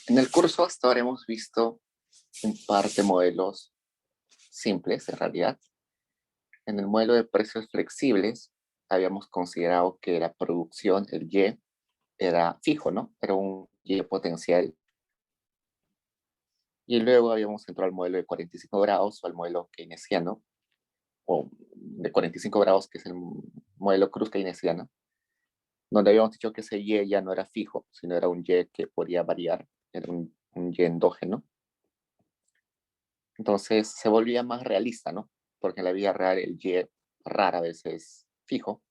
En el curso hasta ahora hemos visto un par de modelos simples, en realidad. En el modelo de precios flexibles, habíamos considerado que la producción, el Y, era fijo, ¿no? Era un Y potencial. Y luego habíamos entrado al modelo de 45 grados o al modelo keynesiano, o de 45 grados, que es el modelo cruz keynesiano, donde habíamos dicho que ese Y ya no era fijo, sino era un Y que podía variar, era un Y endógeno. Entonces se volvía más realista, ¿no? Porque en la vida real el Y rara vez es fijo,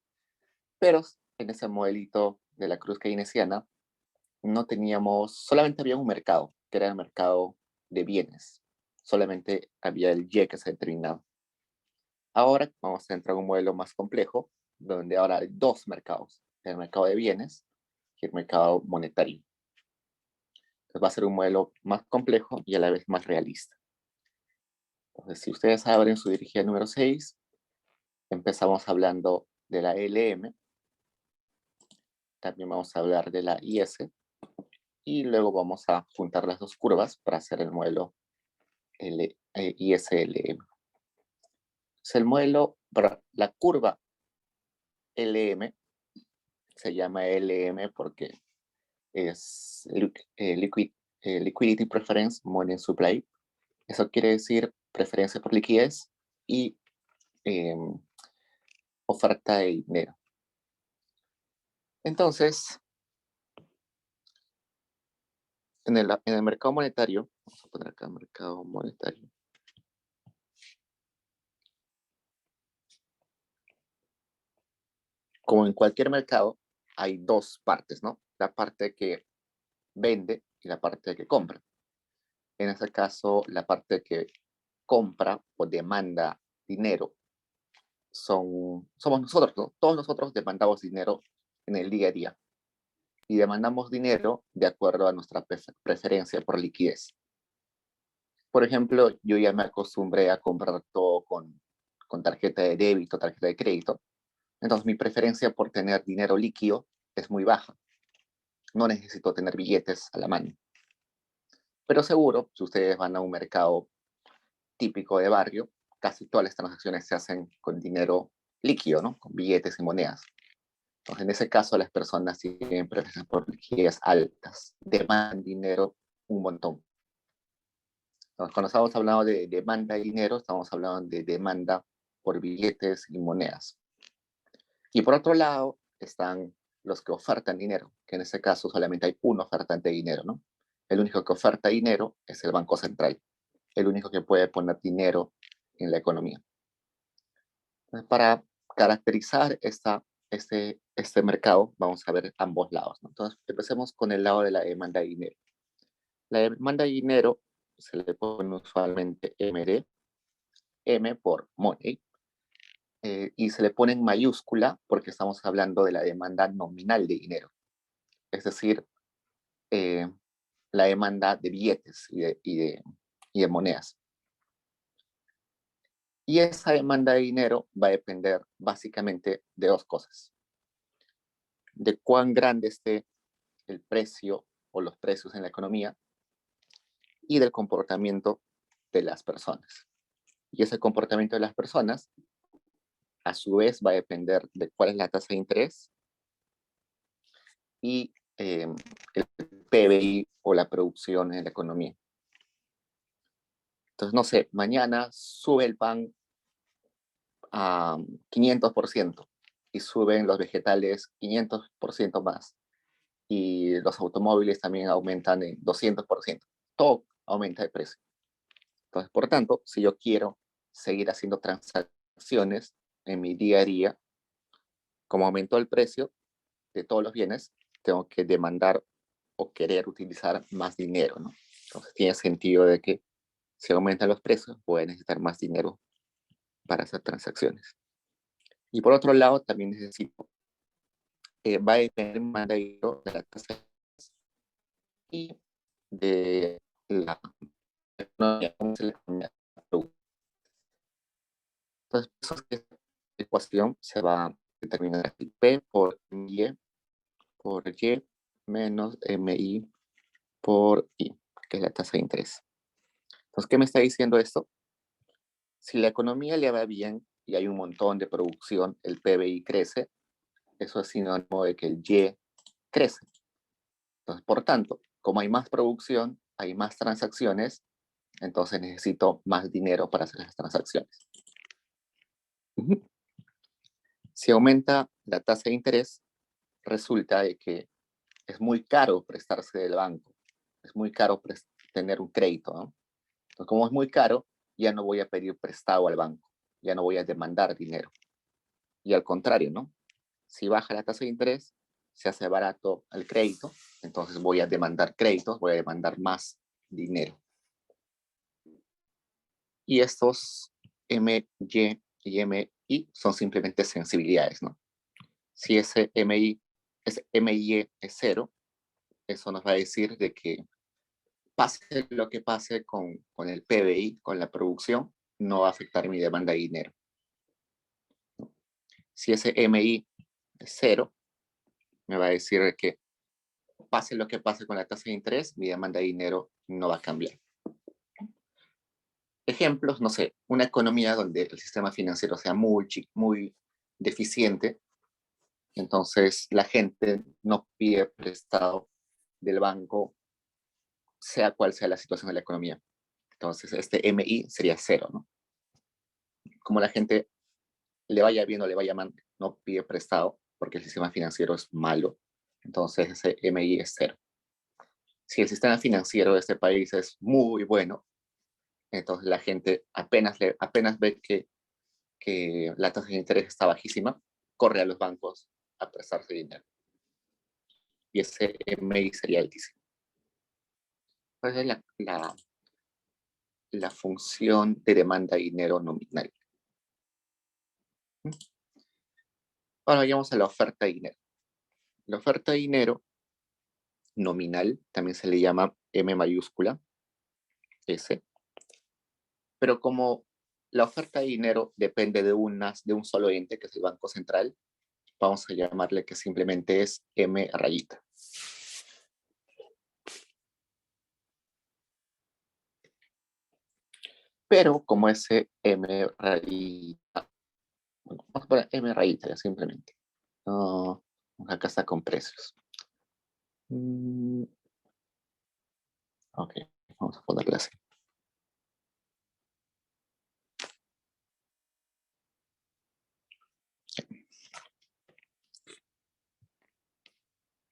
pero en ese modelito de la cruz keynesiana no teníamos, solamente había un mercado, que era el mercado de bienes. Solamente había el Y que se determinaba. Ahora vamos a entrar a un modelo más complejo, donde ahora hay dos mercados, el mercado de bienes y el mercado monetario. Entonces va a ser un modelo más complejo y a la vez más realista. Entonces, si ustedes abren su dirigida número 6, empezamos hablando de la LM, también vamos a hablar de la IS, y luego vamos a juntar las dos curvas para hacer el modelo ISLM. Entonces, el modelo, la curva LM se llama LM porque es Liquidity Preference Money Supply. Eso quiere decir preferencia por liquidez y eh, oferta de dinero. Entonces, en el mercado monetario, vamos a poner acá mercado monetario. Como en cualquier mercado, hay dos partes, ¿no? La parte que vende y la parte que compra. En este caso, la parte que compra o demanda dinero somos nosotros, ¿no? Todos nosotros demandamos dinero en el día a día y demandamos dinero de acuerdo a nuestra preferencia por liquidez. Por ejemplo, yo ya me acostumbré a comprar todo con tarjeta de débito, tarjeta de crédito. Entonces mi preferencia por tener dinero líquido es muy baja. No necesito tener billetes a la mano. Pero seguro, si ustedes van a un mercado típico de barrio, casi todas las transacciones se hacen con dinero líquido, ¿no? Con billetes y monedas. Entonces, en ese caso, las personas tienen preferencias por liquidez altas, demandan dinero un montón. Entonces, cuando estamos hablando de demanda de dinero, estamos hablando de demanda por billetes y monedas. Y por otro lado, están los que ofertan dinero, que en ese caso solamente hay un ofertante de dinero, ¿no? El único que oferta dinero es el Banco Central, el único que puede poner dinero en la economía. Entonces, para caracterizar este mercado, vamos a ver ambos lados, ¿no? Entonces, empecemos con el lado de la demanda de dinero. La demanda de dinero se le pone usualmente MD, M por money, y se le pone en mayúscula porque estamos hablando de la demanda nominal de dinero, es decir, eh, la demanda de billetes y de monedas. Y esa demanda de dinero va a depender básicamente de dos cosas: de cuán grande esté el precio o los precios en la economía y del comportamiento de las personas. Y ese comportamiento de las personas, a su vez, va a depender de cuál es la tasa de interés y el PBI o la producción en la economía. Entonces, no sé, mañana sube el pan a 500% y suben los vegetales 500% más. Y los automóviles también aumentan en 200%. Todo aumenta de precio. Entonces, por tanto, si yo quiero seguir haciendo transacciones en mi día a día, como aumentó el precio de todos los bienes, tengo que demandar o querer utilizar más dinero, ¿no? Entonces, tiene sentido de que si aumentan los precios, voy a necesitar más dinero para hacer transacciones. Y por otro lado, también necesito, va a depender más de la tasa y de la economía, cómo se la economía. Entonces, esa ecuación se va a determinar así: P por Y menos MI por I, que es la tasa de interés. Entonces, ¿qué me está diciendo esto? Si la economía le va bien y hay un montón de producción, el PBI crece, eso es sinónimo de que el Y crece. Entonces, por tanto, como hay más producción, hay más transacciones, entonces necesito más dinero para hacer las transacciones. Si aumenta la tasa de interés, resulta de que es muy caro prestarse del banco, es muy caro tener un crédito, ¿no? Entonces, como es muy caro, ya no voy a pedir prestado al banco, ya no voy a demandar dinero. Y al contrario, ¿no? Si baja la tasa de interés, se hace barato el crédito, entonces voy a demandar créditos, voy a demandar más dinero. Y estos MY y MI son simplemente sensibilidades, ¿no? Si ese MI es cero, eso nos va a decir de que pase lo que pase con el PBI, con la producción, no va a afectar mi demanda de dinero. Si ese MI es cero, me va a decir que pase lo que pase con la tasa de interés, mi demanda de dinero no va a cambiar. Ejemplos, no sé, una economía donde el sistema financiero sea muy deficiente, entonces la gente no pide prestado del banco, sea cual sea la situación de la economía. Entonces este MI sería cero, ¿no? Como la gente le vaya bien o le vaya mal, no pide prestado porque el sistema financiero es malo, entonces ese MI es cero. Si el sistema financiero de este país es muy bueno, entonces la gente apenas ve que la tasa de interés está bajísima, corre a los bancos a prestarse dinero. Y ese MI sería altísimo. Esa es la función de demanda de dinero nominal. Ahora vayamos a la oferta de dinero. La oferta de dinero nominal también se le llama M mayúscula, S, pero como la oferta de dinero depende de un solo ente, que es el Banco Central, vamos a llamarle que simplemente es M rayita. Pero como ese M rayita, bueno, vamos a poner M rayita ya simplemente. Acá está con precios. Ok, vamos a ponerle así.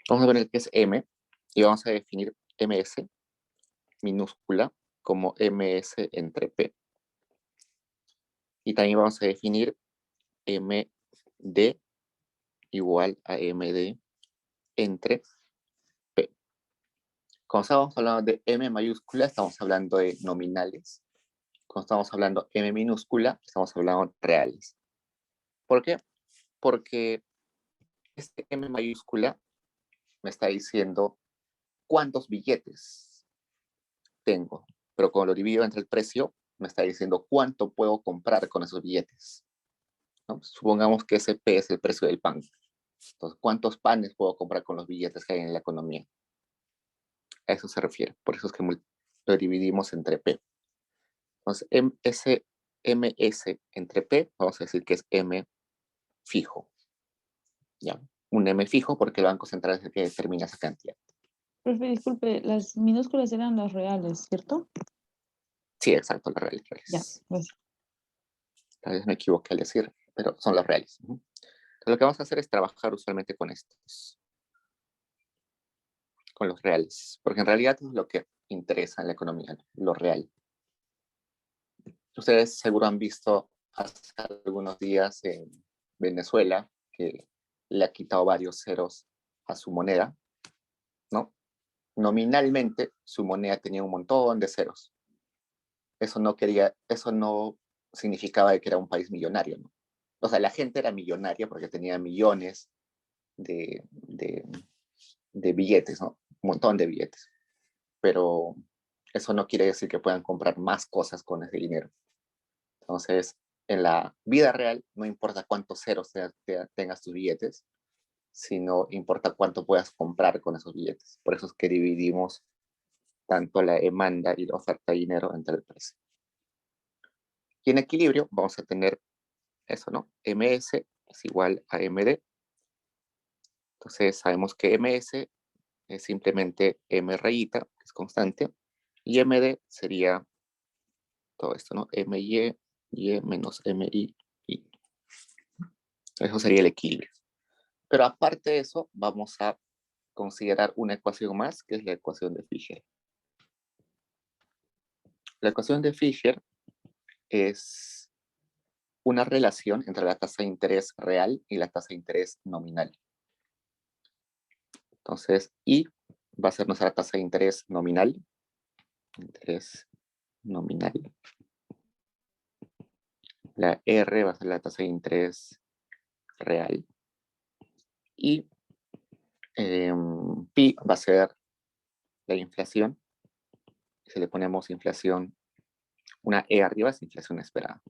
Vamos a poner que es M y vamos a definir MS minúscula como MS entre P. Y también vamos a definir MD igual a MD entre P. Cuando estamos hablando de M mayúscula, estamos hablando de nominales. Cuando estamos hablando M minúscula, estamos hablando de reales. ¿Por qué? Porque este M mayúscula me está diciendo cuántos billetes tengo, pero cuando lo divido entre el precio, me está diciendo cuánto puedo comprar con esos billetes, ¿no? Supongamos que ese P es el precio del pan. Entonces, ¿cuántos panes puedo comprar con los billetes que hay en la economía? A eso se refiere. Por eso es que lo dividimos entre P. Entonces, ese MS entre P, vamos a decir que es M fijo. ¿Ya? Un M fijo porque el Banco Central es el que determina esa cantidad. Profe, disculpe, las minúsculas eran las reales, ¿cierto? Sí, exacto, las reales. Ya, gracias. Tal vez me equivoqué al decir, pero son las reales. Entonces, lo que vamos a hacer es trabajar usualmente con estos, con los reales, porque en realidad es lo que interesa en la economía, lo real. Ustedes seguro han visto hace algunos días en Venezuela que le ha quitado varios ceros a su moneda, ¿no? Nominalmente su moneda tenía un montón de ceros. Eso no significaba que era un país millonario, ¿no? O sea, la gente era millonaria porque tenía millones de, de, de billetes, ¿no? Un montón de billetes. Pero eso no quiere decir que puedan comprar más cosas con ese dinero. Entonces, en la vida real, no importa cuántos ceros tengas tus billetes, sino importa cuánto puedas comprar con esos billetes. Por eso es que dividimos tanto la demanda y la oferta de dinero entre el precio. Y en equilibrio vamos a tener eso, ¿no? MS es igual a MD. Entonces sabemos que MS es simplemente M rayita, que es constante, y MD sería todo esto, ¿no? MY, Y menos MI, Y. Eso sería el equilibrio. Pero aparte de eso, vamos a considerar una ecuación más, que es la ecuación de Fisher. La ecuación de Fisher es una relación entre la tasa de interés real y la tasa de interés nominal. Entonces, I va a ser nuestra tasa de interés nominal. Interés nominal. La R va a ser la tasa de interés real. Y pi va a ser la inflación. Si le ponemos inflación, una E arriba es inflación esperada.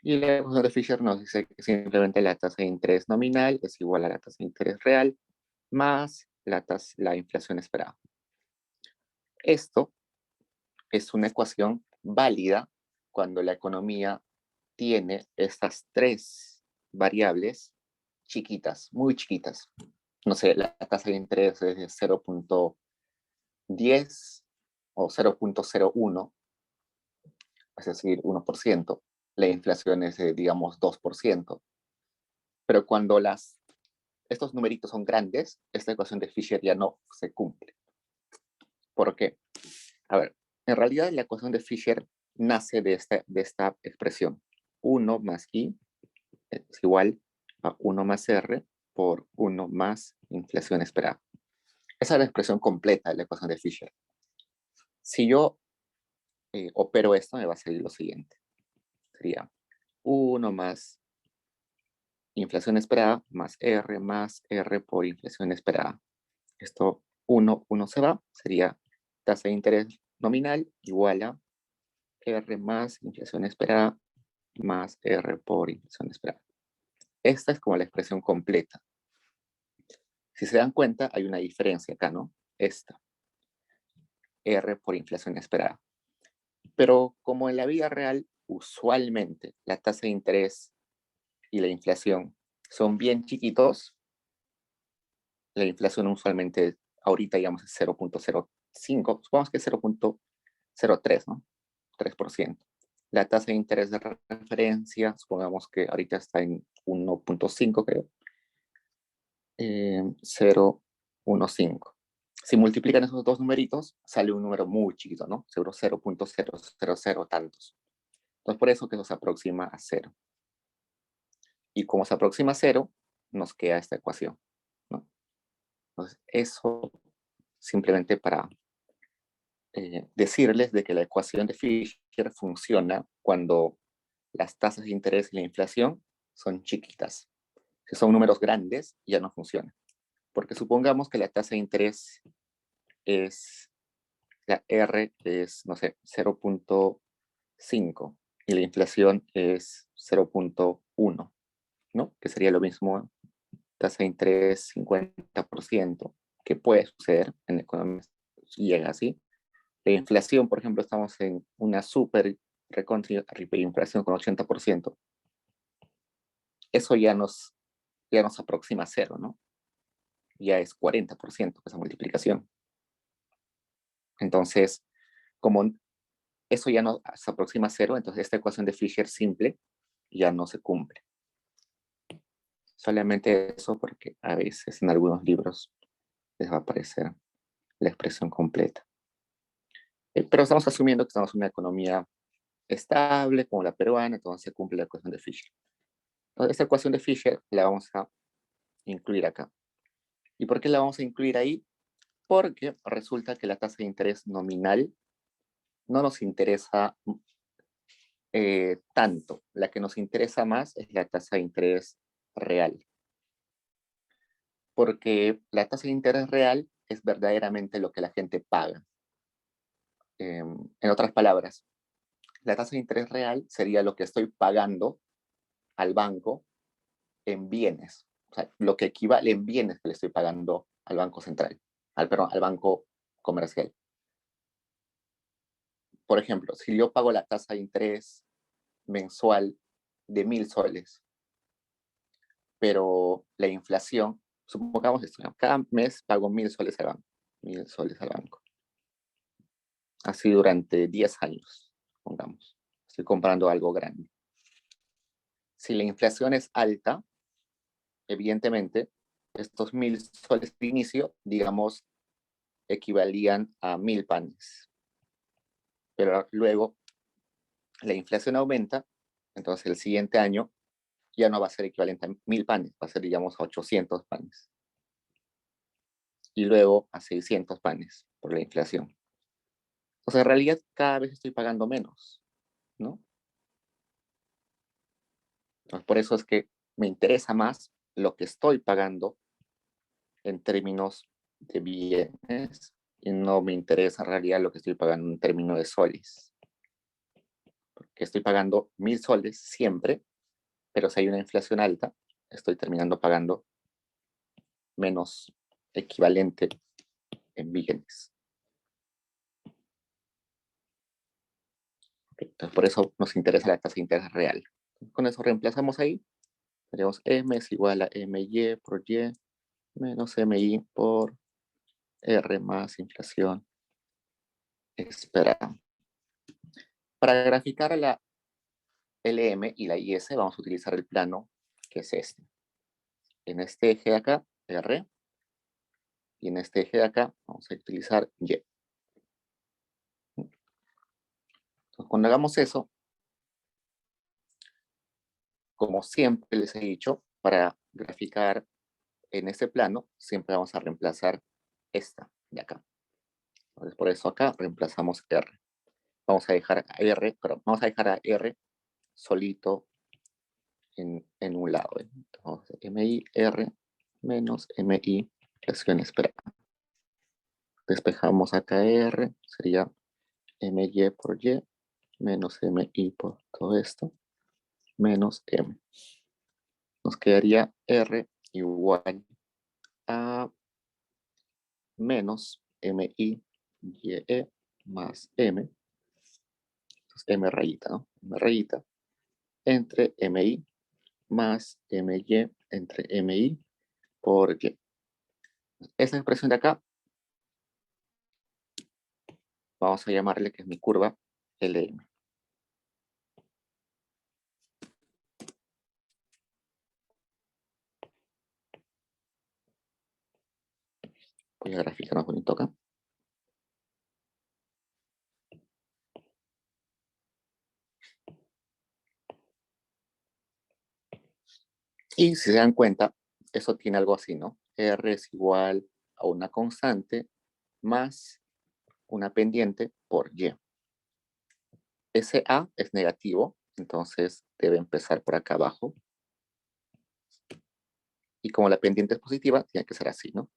Y la ecuación de Fisher nos dice que simplemente la tasa de interés nominal es igual a la tasa de interés real más la inflación esperada. Esto es una ecuación válida cuando la economía tiene estas tres variables chiquitas, muy chiquitas. No sé, la tasa de interés es de 0.10 o 0.01, es decir, 1%. La inflación es de, digamos, 2%. Pero cuando estos numeritos son grandes, esta ecuación de Fisher ya no se cumple. ¿Por qué? A ver, en realidad la ecuación de Fisher nace de esta expresión. 1 más I es igual a 1 más R por 1 más inflación esperada. Esa es la expresión completa de la ecuación de Fisher. Si yo opero esto, me va a salir lo siguiente. Sería 1 más inflación esperada más R por inflación esperada. Esto 1 se va, sería tasa de interés nominal igual a R más inflación esperada más R por inflación esperada. Esta es como la expresión completa. Si se dan cuenta, hay una diferencia acá, ¿no? Esta. R por inflación esperada. Pero como en la vida real, usualmente la tasa de interés y la inflación son bien chiquitos, la inflación usualmente ahorita digamos es 0.05, supongamos que es 0.03, ¿no? 3%. La tasa de interés de referencia, supongamos que ahorita está en 1.5, creo. 0.15. Si multiplican esos dos numeritos, sale un número muy chiquito, ¿no? Seguro 0.000 tantos. Entonces, por eso que eso se aproxima a 0. Y como se aproxima a 0, nos queda esta ecuación, ¿no? Entonces, eso simplemente para decirles de que la ecuación de Fisher funciona cuando las tasas de interés y la inflación son chiquitas. Si son números grandes, ya no funciona. Porque supongamos que la tasa de interés es, la R es, no sé, 0.5 y la inflación es 0.1, ¿no? Que sería lo mismo, tasa de interés 50%, que puede suceder en economía, llega así. La inflación, por ejemplo, estamos en una super hiperinflación con 80%. Eso ya nos aproxima a 0, ¿no? Ya es 40% esa multiplicación. Entonces, como eso ya no se aproxima a 0, entonces esta ecuación de Fisher simple ya no se cumple. Solamente eso porque a veces en algunos libros les va a aparecer la expresión completa. Pero estamos asumiendo que estamos en una economía estable como la peruana, entonces se cumple la ecuación de Fisher. Entonces, esta ecuación de Fisher la vamos a incluir acá. ¿Y por qué la vamos a incluir ahí? Porque resulta que la tasa de interés nominal no nos interesa tanto. La que nos interesa más es la tasa de interés real. Porque la tasa de interés real es verdaderamente lo que la gente paga. En otras palabras, la tasa de interés real sería lo que estoy pagando al banco en bienes. O sea, lo que equivale en bienes que le estoy pagando al Banco Central, al banco comercial. por ejemplo, si yo pago la tasa de interés mensual de 1.000 soles, pero la inflación, supongamos esto, ¿no? Cada mes pago 1.000 soles al banco, 1.000 soles al banco. Así durante 10 años, pongamos. Estoy comprando algo grande. Si la inflación es alta, evidentemente, estos 1.000 soles de inicio, digamos, equivalían a 1.000 panes. Pero luego la inflación aumenta, entonces el siguiente año ya no va a ser equivalente a 1.000 panes, va a ser, digamos, a 800 panes. Y luego a 600 panes por la inflación. O sea, en realidad cada vez estoy pagando menos, ¿no? Entonces, por eso es que me interesa más lo que estoy pagando en términos de bienes y no me interesa en realidad lo que estoy pagando en términos de soles. Porque estoy pagando 1.000 soles siempre, pero si hay una inflación alta, estoy terminando pagando menos equivalente en bienes. Entonces, por eso nos interesa la tasa de interés real. Con eso reemplazamos ahí. Tenemos M es igual a MY por Y menos MI por R más inflación esperada. Para graficar la LM y la IS vamos a utilizar el plano que es este. En este eje de acá, R, y en este eje de acá vamos a utilizar Y. Entonces, cuando hagamos eso, como siempre les he dicho, para graficar en este plano, siempre vamos a reemplazar esta de acá. Entonces, por eso acá reemplazamos R. Vamos a dejar a R, pero vamos a dejar a R solito en un lado. Entonces, MI R menos MI inflación esperada. Despejamos acá R, sería MY por Y menos MI por todo esto, menos M. Nos quedaría R igual a menos MI YE más M. Entonces M rayita, ¿no? M rayita entre MI más MY entre MI por Y. Esa expresión de acá, vamos a llamarle que es mi curva LM. Voy a graficar más bonito acá. Y si se dan cuenta, eso tiene algo así, ¿no? R es igual a una constante más una pendiente por Y. Ese A es negativo, entonces debe empezar por acá abajo. Y como la pendiente es positiva, tiene que ser así, ¿no?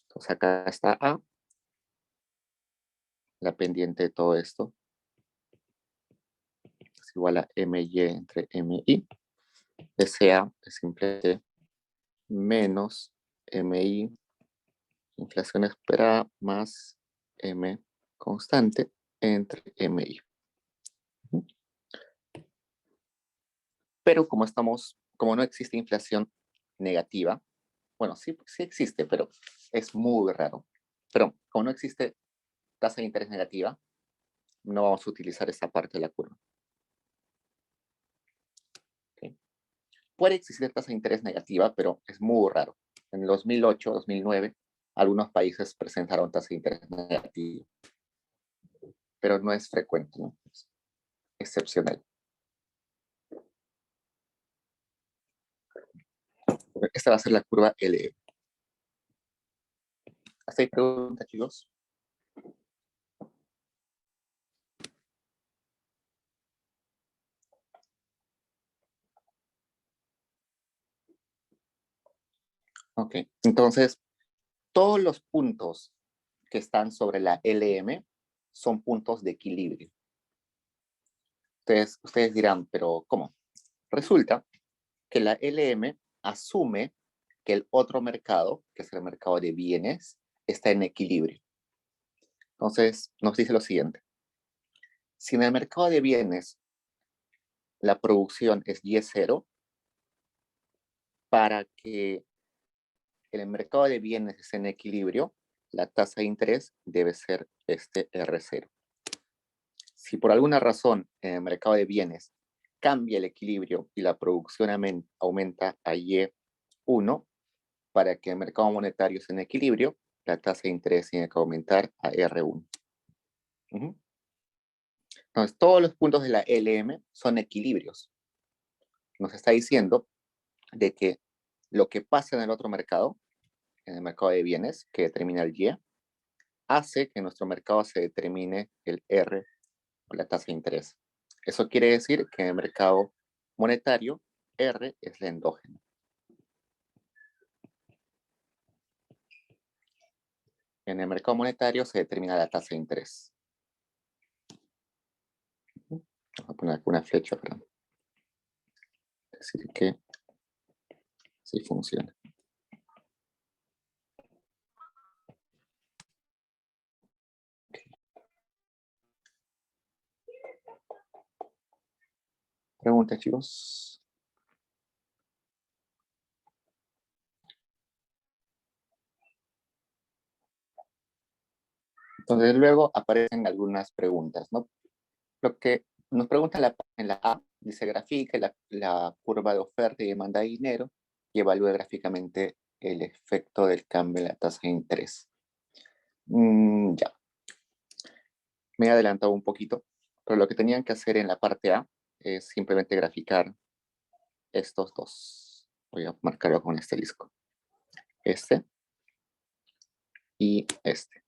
Entonces acá está A, la pendiente de todo esto es igual a MY entre MI. Ese A es simplemente menos MI, inflación esperada, más M constante entre MI. Pero como no existe inflación negativa, bueno, sí existe, pero es muy raro. Pero como no existe tasa de interés negativa, no vamos a utilizar esa parte de la curva. ¿Okay? Puede existir tasa de interés negativa, pero es muy raro. En 2008, 2009, algunos países presentaron tasa de interés negativa, pero no es frecuente, ¿no? Es excepcional. Esta va a ser la curva LE. ¿Hasta ahí preguntas, chicos? Ok, entonces todos los puntos que están sobre la LM son puntos de equilibrio. Ustedes dirán, pero ¿cómo? Resulta que la LM asume que el otro mercado, que es el mercado de bienes, está en equilibrio. Entonces, nos dice lo siguiente. Si en el mercado de bienes la producción es Y0, para que el mercado de bienes esté en equilibrio, la tasa de interés debe ser este R0. Si por alguna razón en el mercado de bienes cambia el equilibrio y la producción aumenta a Y1, para que el mercado monetario esté en equilibrio, la tasa de interés tiene que aumentar a R1. Entonces, todos los puntos de la LM son equilibrios. Nos está diciendo de que lo que pasa en el otro mercado, en el mercado de bienes, que determina el Y, hace que en nuestro mercado se determine el R, o la tasa de interés. Eso quiere decir que en el mercado monetario, R es la endógena. En el mercado monetario se determina la tasa de interés. Vamos a poner aquí una flecha para decir que sí funciona. Preguntas, chicos. Entonces luego aparecen algunas preguntas, ¿no? Lo que nos pregunta en la A, dice grafica la curva de oferta y demanda de dinero y evalúe gráficamente el efecto del cambio en la tasa de interés. Ya. Me he adelantado un poquito, pero lo que tenían que hacer en la parte A es simplemente graficar estos dos. Voy a marcarlo con asterisco. Este y este.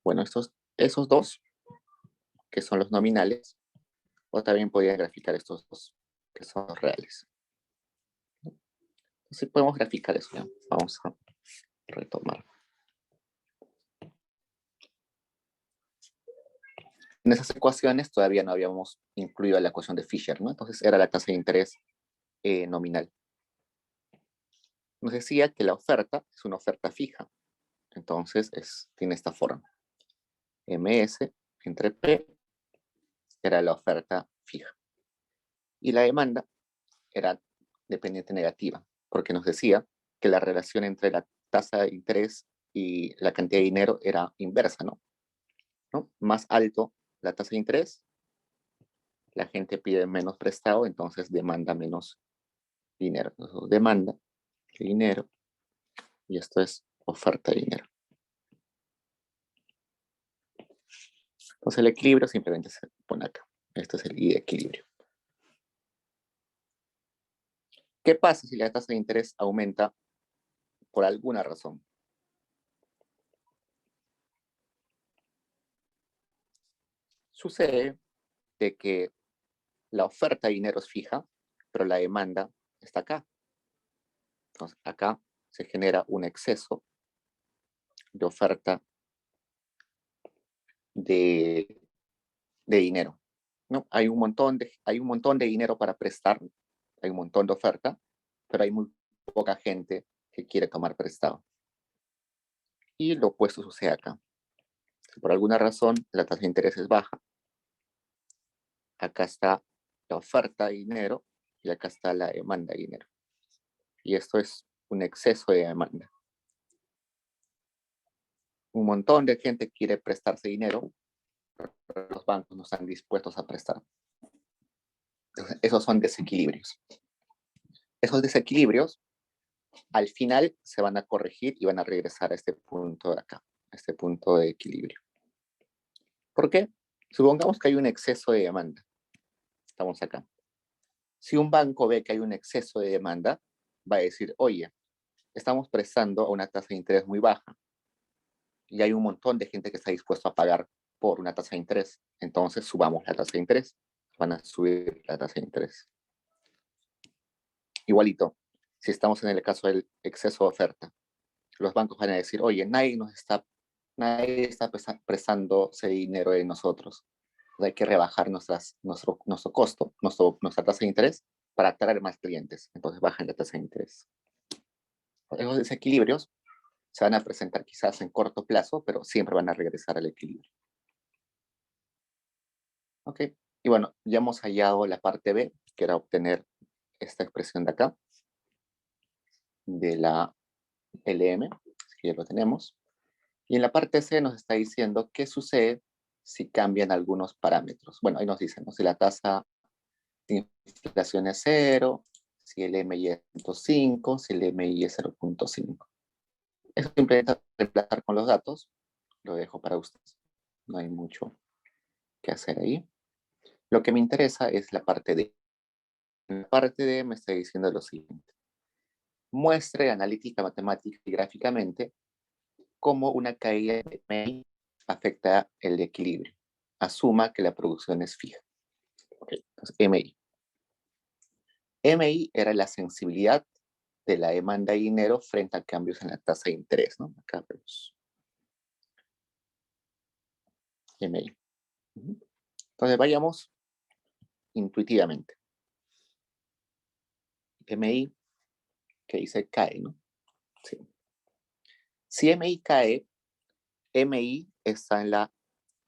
Bueno, esos dos, que son los nominales, o también podría graficar estos dos, que son los reales. Entonces podemos graficar eso, ¿ya? Vamos a retomar. En esas ecuaciones todavía no habíamos incluido la ecuación de Fisher, ¿no? Entonces era la tasa de interés nominal. Nos decía que la oferta es una oferta fija. Entonces tiene esta forma. MS entre P era la oferta fija. Y la demanda era dependiente negativa, porque nos decía que la relación entre la tasa de interés y la cantidad de dinero era inversa, ¿no? Más alto la tasa de interés, la gente pide menos prestado, entonces demanda menos dinero. Entonces, demanda dinero y esto es oferta de dinero. Entonces el equilibrio simplemente se pone acá. Este es el I de equilibrio. ¿Qué pasa si la tasa de interés aumenta por alguna razón? Sucede de que la oferta de dinero es fija, pero la demanda está acá. Entonces, acá se genera un exceso de oferta de dinero, ¿no? Hay un montón de dinero para prestar, hay un montón de oferta, pero hay muy poca gente que quiere tomar prestado. Y lo opuesto sucede acá. Si por alguna razón la tasa de interés es baja, acá está la oferta de dinero y acá está la demanda de dinero. Y esto es un exceso de demanda. Un montón de gente quiere prestarse dinero, pero los bancos no están dispuestos a prestar. Entonces, esos son desequilibrios. Esos desequilibrios al final se van a corregir y van a regresar a este punto de acá, a este punto de equilibrio. ¿Por qué? Supongamos que hay un exceso de demanda. Estamos acá. Si un banco ve que hay un exceso de demanda, va a decir, oye, estamos prestando a una tasa de interés muy baja y hay un montón de gente que está dispuesto a pagar por una tasa de interés. Entonces subamos la tasa de interés. Van a subir la tasa de interés. Igualito, si estamos en el caso del exceso de oferta, los bancos van a decir, oye, nadie está prestándose dinero de nosotros. Hay que rebajar nuestro costo, nuestra tasa de interés para atraer más clientes. Entonces bajan la tasa de interés. Esos desequilibrios Se van a presentar quizás en corto plazo, pero siempre van a regresar al equilibrio. ¿Ok? Y bueno, ya hemos hallado la parte B, que era obtener esta expresión de acá, de la LM, así que ya lo tenemos. Y en la parte C nos está diciendo qué sucede si cambian algunos parámetros. Bueno, ahí nos dicen, ¿no? Si la tasa de inflación es 0, si el MI es 0.5, si el MI es 0.5. Eso simplemente reemplazar con los datos, lo dejo para ustedes. No hay mucho que hacer ahí. Lo que me interesa es la parte D. En la parte D me está diciendo lo siguiente. Muestre analítica, matemática y gráficamente cómo una caída de MI afecta el equilibrio. Asuma que la producción es fija. Okay, entonces, MI. MI era la sensibilidad de la demanda de dinero frente a cambios en la tasa de interés, ¿no? Acá vemos MI. Entonces vayamos intuitivamente. MI, que dice cae, ¿no? Sí. Si MI cae, MI está en la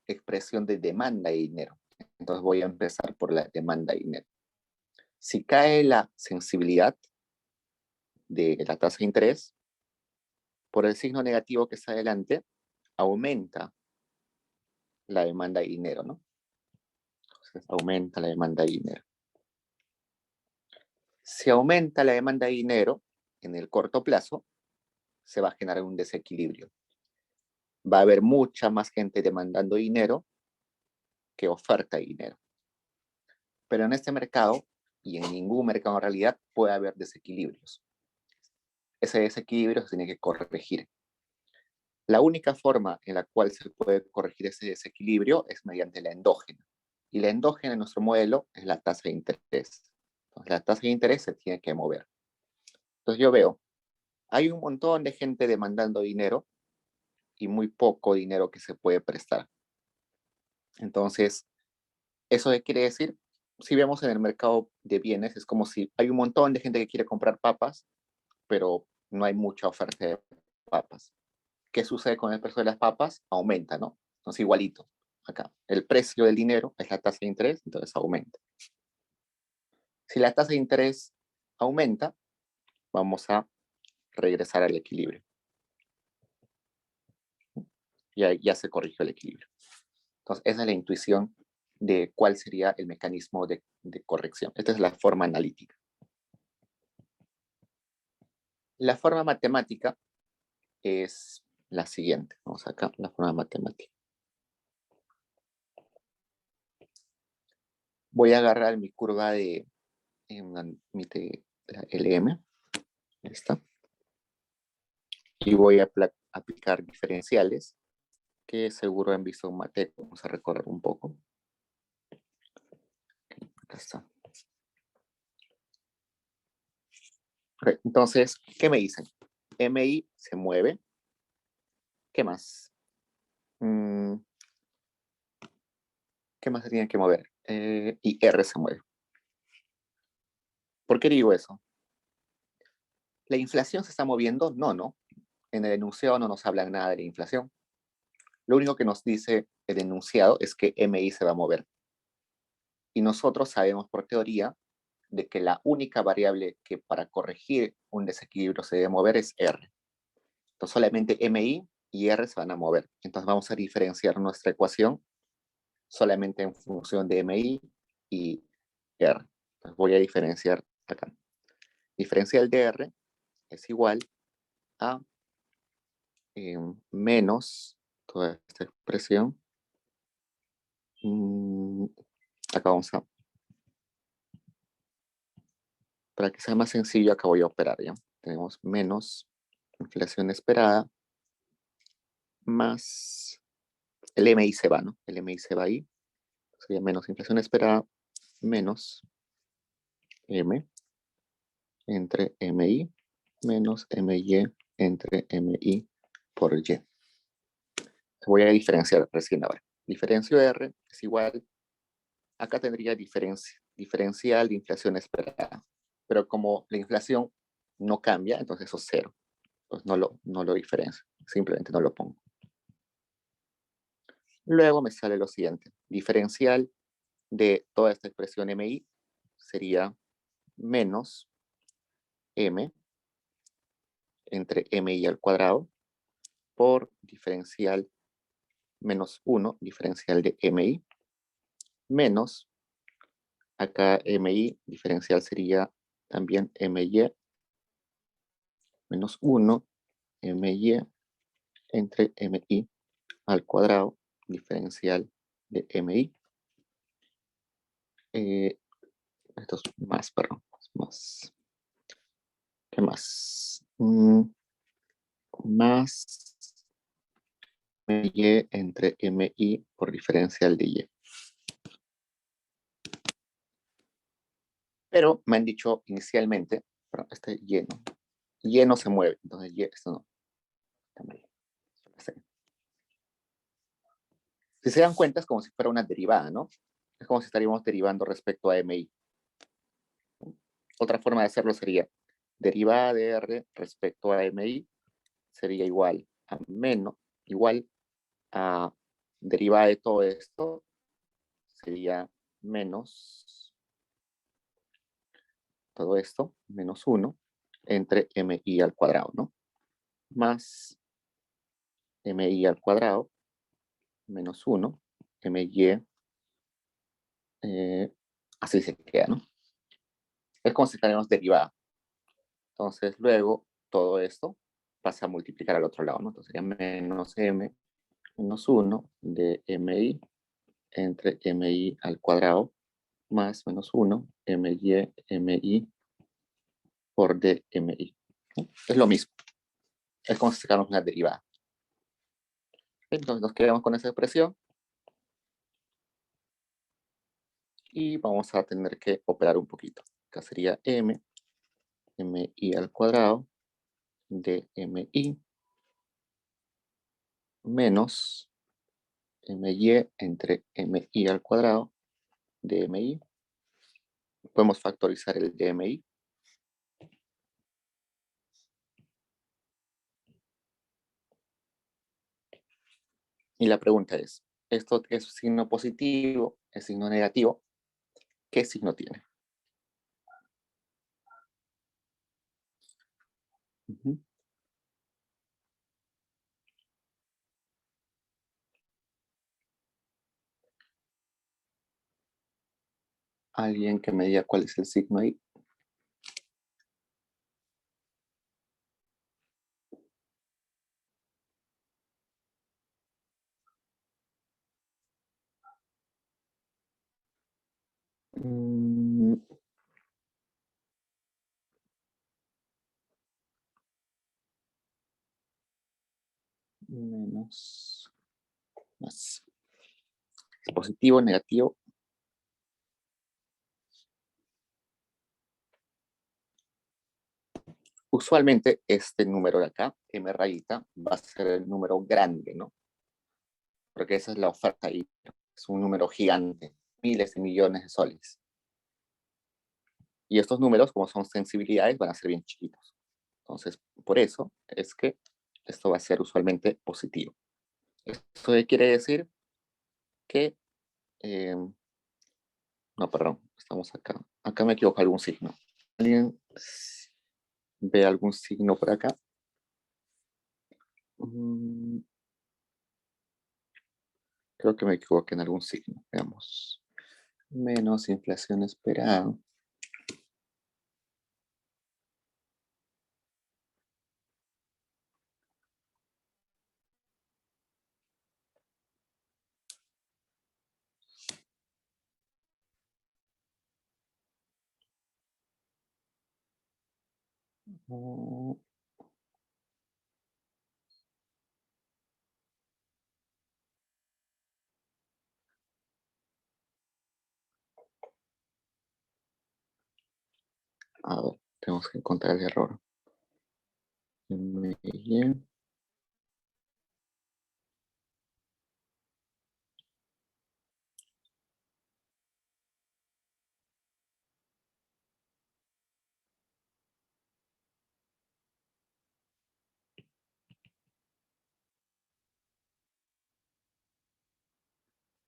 expresión de demanda de dinero. Entonces voy a empezar por la demanda de dinero. Si cae la sensibilidad de la tasa de interés, por el signo negativo que está adelante, aumenta la demanda de dinero, ¿no? Entonces aumenta la demanda de dinero. Si aumenta la demanda de dinero en el corto plazo, se va a generar un desequilibrio. Va a haber mucha más gente demandando dinero que oferta de dinero. Pero en este mercado, y en ningún mercado en realidad, puede haber desequilibrios. Ese desequilibrio se tiene que corregir. La única forma en la cual se puede corregir ese desequilibrio es mediante la endógena. Y la endógena en nuestro modelo es la tasa de interés. Entonces, la tasa de interés se tiene que mover. Entonces yo veo, hay un montón de gente demandando dinero y muy poco dinero que se puede prestar. Entonces, ¿eso qué quiere decir? Si vemos en el mercado de bienes, es como si hay un montón de gente que quiere comprar papas, pero no hay mucha oferta de papas. ¿Qué sucede con el precio de las papas? Aumenta, ¿no? Entonces, igualito. Acá, el precio del dinero es la tasa de interés, entonces aumenta. Si la tasa de interés aumenta, vamos a regresar al equilibrio. Ya se corrigió el equilibrio. Entonces, esa es la intuición de cuál sería el mecanismo de corrección. Esta es la forma analítica. La forma matemática es la siguiente. Vamos acá, la forma matemática. Voy a agarrar mi curva de la LM, esta, y voy a aplicar diferenciales que seguro han visto en Mate. Vamos a recorrer un poco. Acá está. Okay, entonces, ¿qué me dicen? MI se mueve. ¿Qué más? ¿Qué más se tiene que mover? Y R se mueve. ¿Por qué digo eso? ¿La inflación se está moviendo? No, no. En el enunciado no nos hablan nada de la inflación. Lo único que nos dice el enunciado es que MI se va a mover. Y nosotros sabemos por teoría de que la única variable que para corregir un desequilibrio se debe mover es R. Entonces solamente MI y R se van a mover. Entonces vamos a diferenciar nuestra ecuación solamente en función de MI y R. Entonces voy a diferenciar acá. Diferencial de R es igual a menos toda esta expresión. Acá vamos a... Para que sea más sencillo, acá voy a operar, ¿ya? Tenemos menos inflación esperada más el MI se va, ¿no? El MI se va ahí. Sería menos inflación esperada menos M entre MI menos MY entre MI por Y. Voy a diferenciar recién ahora. Diferencio R es igual, acá tendría diferencial de inflación esperada, pero como la inflación no cambia, entonces eso es 0. pues no lo diferencio, simplemente no lo pongo. Luego me sale lo siguiente, diferencial de toda esta expresión mi sería menos m entre mi al cuadrado por diferencial menos 1, diferencial de mi, menos, acá mi, diferencial sería también my, menos 1, my entre mi al cuadrado, diferencial de mi. Esto es más, perdón, más. ¿Qué más? Más my entre mi por diferencial de y. Pero me han dicho inicialmente, pero este y no se mueve, entonces y esto no. Está mal. Si se dan cuenta, es como si fuera una derivada, ¿no? Es como si estaríamos derivando respecto a mi. Otra forma de hacerlo sería derivada de r respecto a mi sería igual a menos, igual a derivada de todo esto sería menos todo esto, menos 1 entre mi al cuadrado, ¿no? Más mi al cuadrado menos 1 my, así se queda, ¿no? Es como si fuéramos derivada. Entonces luego todo esto pasa a multiplicar al otro lado, ¿no? Entonces sería menos m menos 1 de mi entre mi al cuadrado más menos 1 mi por dmi. ¿No? Es lo mismo. Es como si sacáramos una derivada. Entonces nos quedamos con esa expresión y vamos a tener que operar un poquito. Acá sería mi al cuadrado de mi menos my entre mi al cuadrado de mi. Podemos factorizar el dmi. Y la pregunta es, ¿esto es signo positivo, es signo negativo? ¿Qué signo tiene? Alguien que me diga cuál es el signo ahí. Menos, más. Positivo, negativo. Usualmente este número de acá, m rayita, va a ser el número grande, ¿no? Porque esa es la oferta ahí. Es un número gigante, miles de millones de soles. Y estos números, como son sensibilidades, van a ser bien chiquitos. Entonces, por eso es que esto va a ser usualmente positivo. Esto quiere decir que, no, perdón, estamos acá. Acá me equivoco, algún signo. ¿Alguien ve algún signo por acá? Creo que me equivoqué en algún signo. Veamos. Menos inflación esperada. A ver, tenemos que encontrar el error.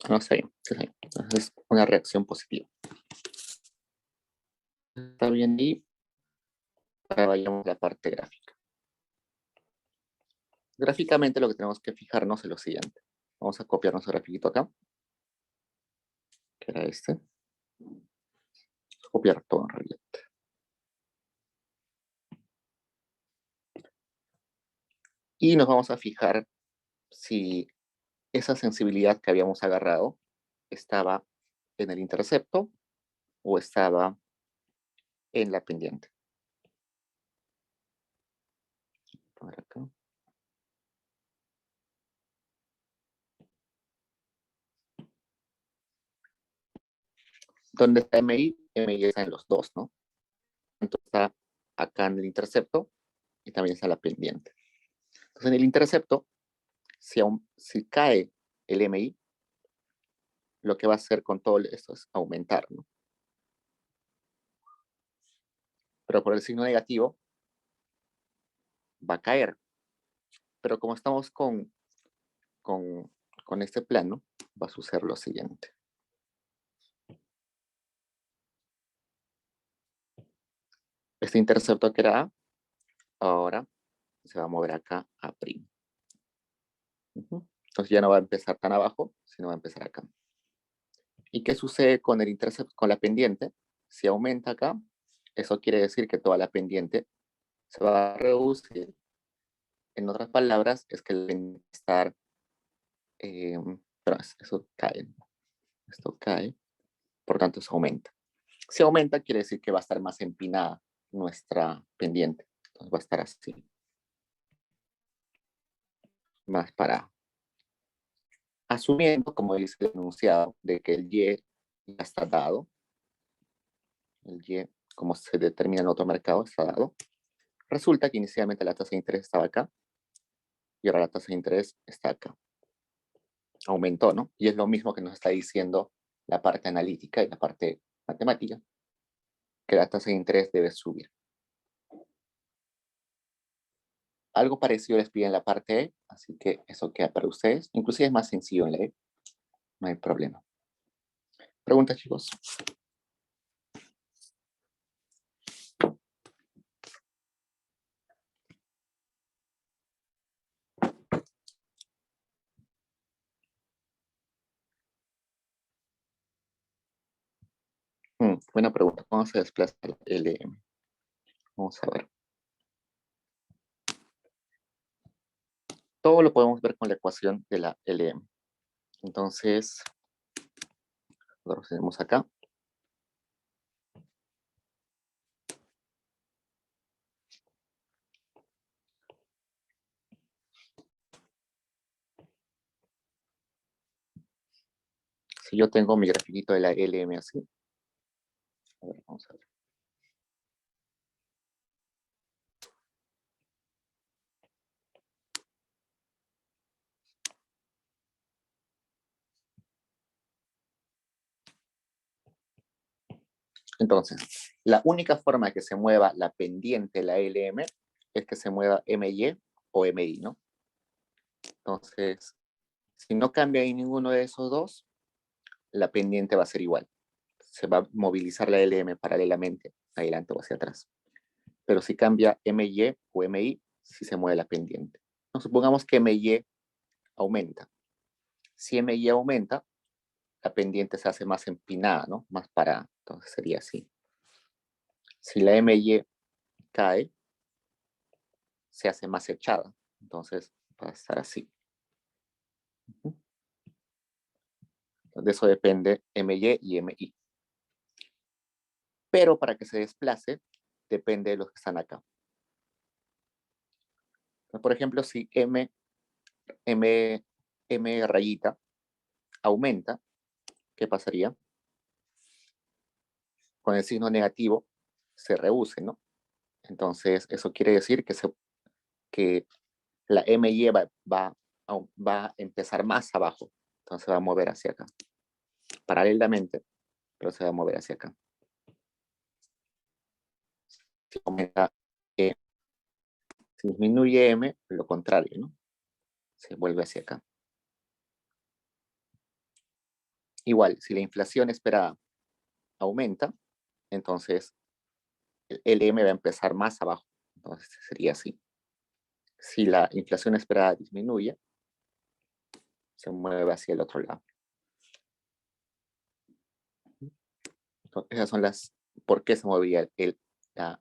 No, está bien, está bien. Entonces, es una reacción positiva. Está bien, y ahora vayamos a la parte gráfica. Gráficamente lo que tenemos que fijarnos es lo siguiente. Vamos a copiar nuestro grafiquito acá, que era este. Copiar todo en realidad. Y nos vamos a fijar si esa sensibilidad que habíamos agarrado estaba en el intercepto o estaba en la pendiente. A ver acá. ¿Dónde está MI? MI está en los dos, ¿no? Entonces está acá en el intercepto y también está la pendiente. Entonces en el intercepto, si cae el MI, lo que va a hacer con todo esto es aumentar, ¿no? Pero por el signo negativo va a caer. Pero como estamos con este plano, va a suceder lo siguiente. Este intercepto que era A, ahora se va a mover acá a'. Entonces ya no va a empezar tan abajo, sino va a empezar acá. ¿Y qué sucede con el intercepto, con la pendiente? Si aumenta acá, eso quiere decir que toda la pendiente se va a reducir. En otras palabras, es que el pendiente estar, pero eso cae, esto cae, por tanto eso aumenta. Si aumenta, quiere decir que va a estar más empinada nuestra pendiente. Entonces va a estar así, más para, asumiendo, como dice el enunciado, de que el Y ya está dado. El Y, como se determina en otro mercado, está dado. Resulta que inicialmente la tasa de interés estaba acá y ahora la tasa de interés está acá. Aumentó, ¿no? Y es lo mismo que nos está diciendo la parte analítica y la parte matemática, que la tasa de interés debe subir. Algo parecido les piden en la parte E, así que eso queda para ustedes. Inclusive es más sencillo en la E, no hay problema. ¿Preguntas, chicos? Buena pregunta. ¿Cómo se desplaza el LM? Vamos a ver. Todo lo podemos ver con la ecuación de la LM. Entonces, lo tenemos acá. Si yo tengo mi grafiquito de la LM así, a ver, vamos a ver. Entonces, la única forma de que se mueva la pendiente de la LM es que se mueva MY o MI, ¿no? Entonces, si no cambia ahí ninguno de esos dos, la pendiente va a ser igual. Se va a movilizar la LM paralelamente, adelante o hacia atrás. Pero si cambia MY o MI, sí se mueve la pendiente. No, supongamos que MY aumenta. Si MY aumenta, la pendiente se hace más empinada, ¿no? Más parada. Entonces sería así. Si la MY cae, se hace más echada. Entonces va a estar así. De eso depende MY y MI. Pero para que se desplace, depende de los que están acá. Por ejemplo, si M rayita aumenta, ¿qué pasaría? Con el signo negativo se reduce, ¿no? Entonces, eso quiere decir que la MY va a empezar más abajo. Entonces se va a mover hacia acá. Paralelamente, pero se va a mover hacia acá. Si aumenta E, si disminuye M, lo contrario, ¿no? Se vuelve hacia acá. Igual, si la inflación esperada aumenta, entonces el M va a empezar más abajo. Entonces sería así. Si la inflación esperada disminuye, se mueve hacia el otro lado. Entonces, esas son las por qué se movía la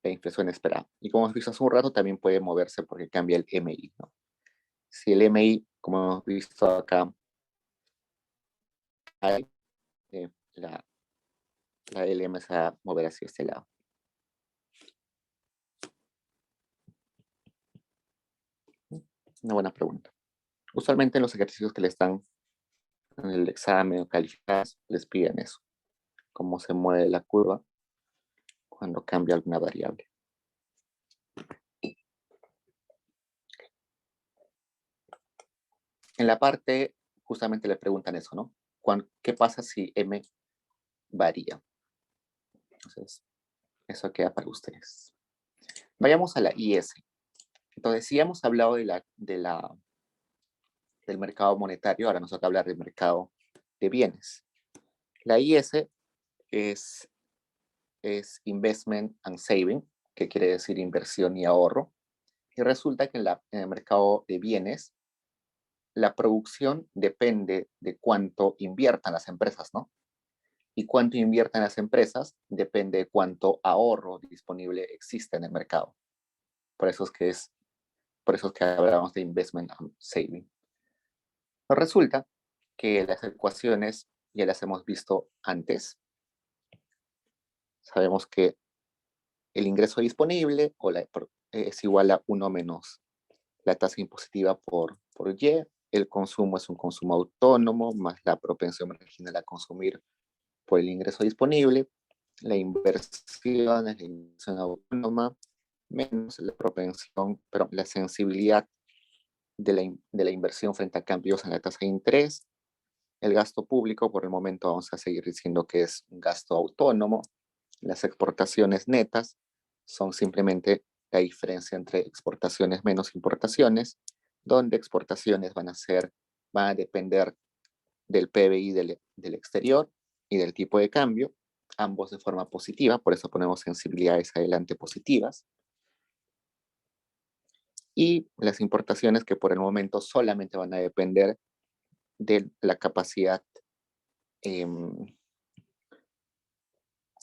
inflación esperada. Y como hemos visto hace un rato, también puede moverse porque cambia el MI, ¿no? Si el MI, como hemos visto acá, hay, la LM se va a mover hacia este lado. Una buena pregunta. Usualmente en los ejercicios que le están en el examen o calificados, les piden eso. Cómo se mueve la curva cuando cambia alguna variable. En la parte, justamente le preguntan eso, ¿no? ¿Qué pasa si M varía? Entonces, eso queda para ustedes. Vayamos a la IS. Entonces, si hemos hablado del mercado monetario, ahora nos toca hablar del mercado de bienes. La IS es Investment and Saving, que quiere decir inversión y ahorro. Y resulta que en el mercado de bienes, la producción depende de cuánto inviertan las empresas, ¿no? Y cuánto inviertan las empresas depende de cuánto ahorro disponible existe en el mercado. Por eso es que hablamos de investment and saving. Pero resulta que las ecuaciones ya las hemos visto antes. Sabemos que el ingreso disponible es igual a 1 menos la tasa impositiva por Y. El consumo es un consumo autónomo más la propensión marginal a consumir por el ingreso disponible. La inversión es la inversión autónoma menos la propensión, pero la sensibilidad de la inversión frente a cambios en la tasa de interés. El gasto público, por el momento vamos a seguir diciendo que es un gasto autónomo. Las exportaciones netas son simplemente la diferencia entre exportaciones menos importaciones, donde exportaciones van a depender del PBI del exterior y del tipo de cambio, ambos de forma positiva, por eso ponemos sensibilidades adelante positivas. Y las importaciones que por el momento solamente van a depender de la capacidad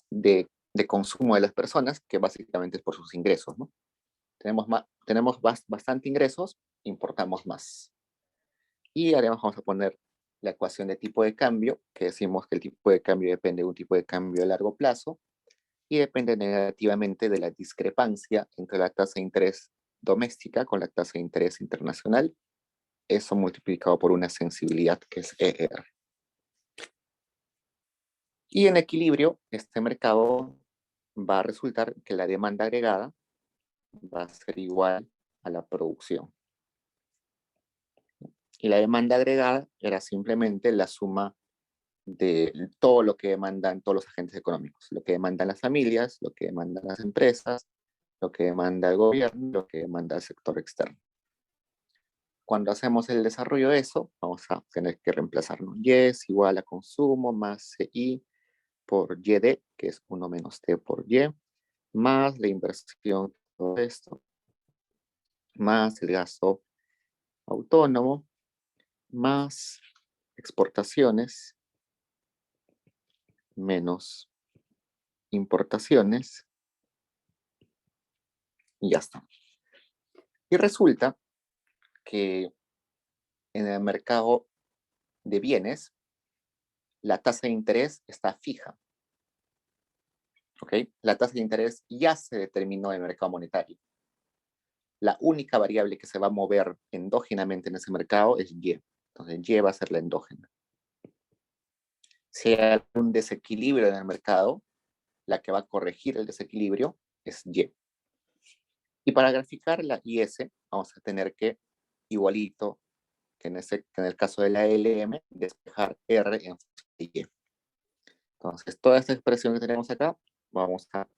de consumo de las personas, que básicamente es por sus ingresos, ¿no? Tenemos bastante ingresos, importamos más. Y además vamos a poner la ecuación de tipo de cambio, que decimos que el tipo de cambio depende de un tipo de cambio a largo plazo y depende negativamente de la discrepancia entre la tasa de interés doméstica con la tasa de interés internacional, eso multiplicado por una sensibilidad que es ER. Y en equilibrio, este mercado va a resultar que la demanda agregada va a ser igual a la producción. Y la demanda agregada era simplemente la suma de todo lo que demandan todos los agentes económicos, lo que demandan las familias, lo que demandan las empresas, lo que demanda el gobierno, lo que demanda el sector externo. Cuando hacemos el desarrollo de eso, vamos a tener que reemplazarlo. Y es igual a consumo más CI por YD, que es 1 menos T por Y, más la inversión, todo esto, más el gasto autónomo, más exportaciones, menos importaciones, y ya está. Y resulta que en el mercado de bienes, la tasa de interés está fija. ¿Ok? La tasa de interés ya se determinó en el mercado monetario. La única variable que se va a mover endógenamente en ese mercado es Y. Entonces, Y va a ser la endógena. Si hay algún desequilibrio en el mercado, la que va a corregir el desequilibrio es Y. Y para graficar la IS, vamos a tener que, igualito que en el caso de la LM, despejar R en función de Y. Entonces, toda esta expresión que tenemos acá, vamos a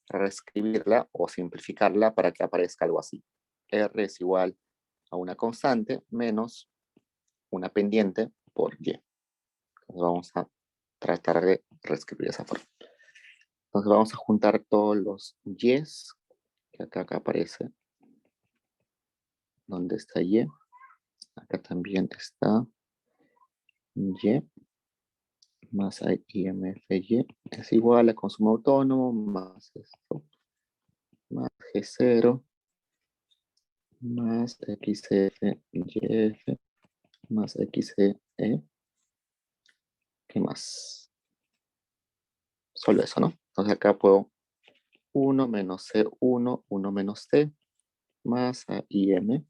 reescribirla o simplificarla para que aparezca algo así. R es igual a una constante menos una pendiente por Y. Entonces vamos a tratar de reescribir esa forma. Entonces vamos a juntar todos los y's, que acá aparece donde está y. Acá también está y más IMFY es igual a consumo autónomo más esto, más G0 más XF, YF más XE. ¿Qué más? Solo eso, ¿no? Entonces acá puedo 1 menos C1, 1 menos T más a IM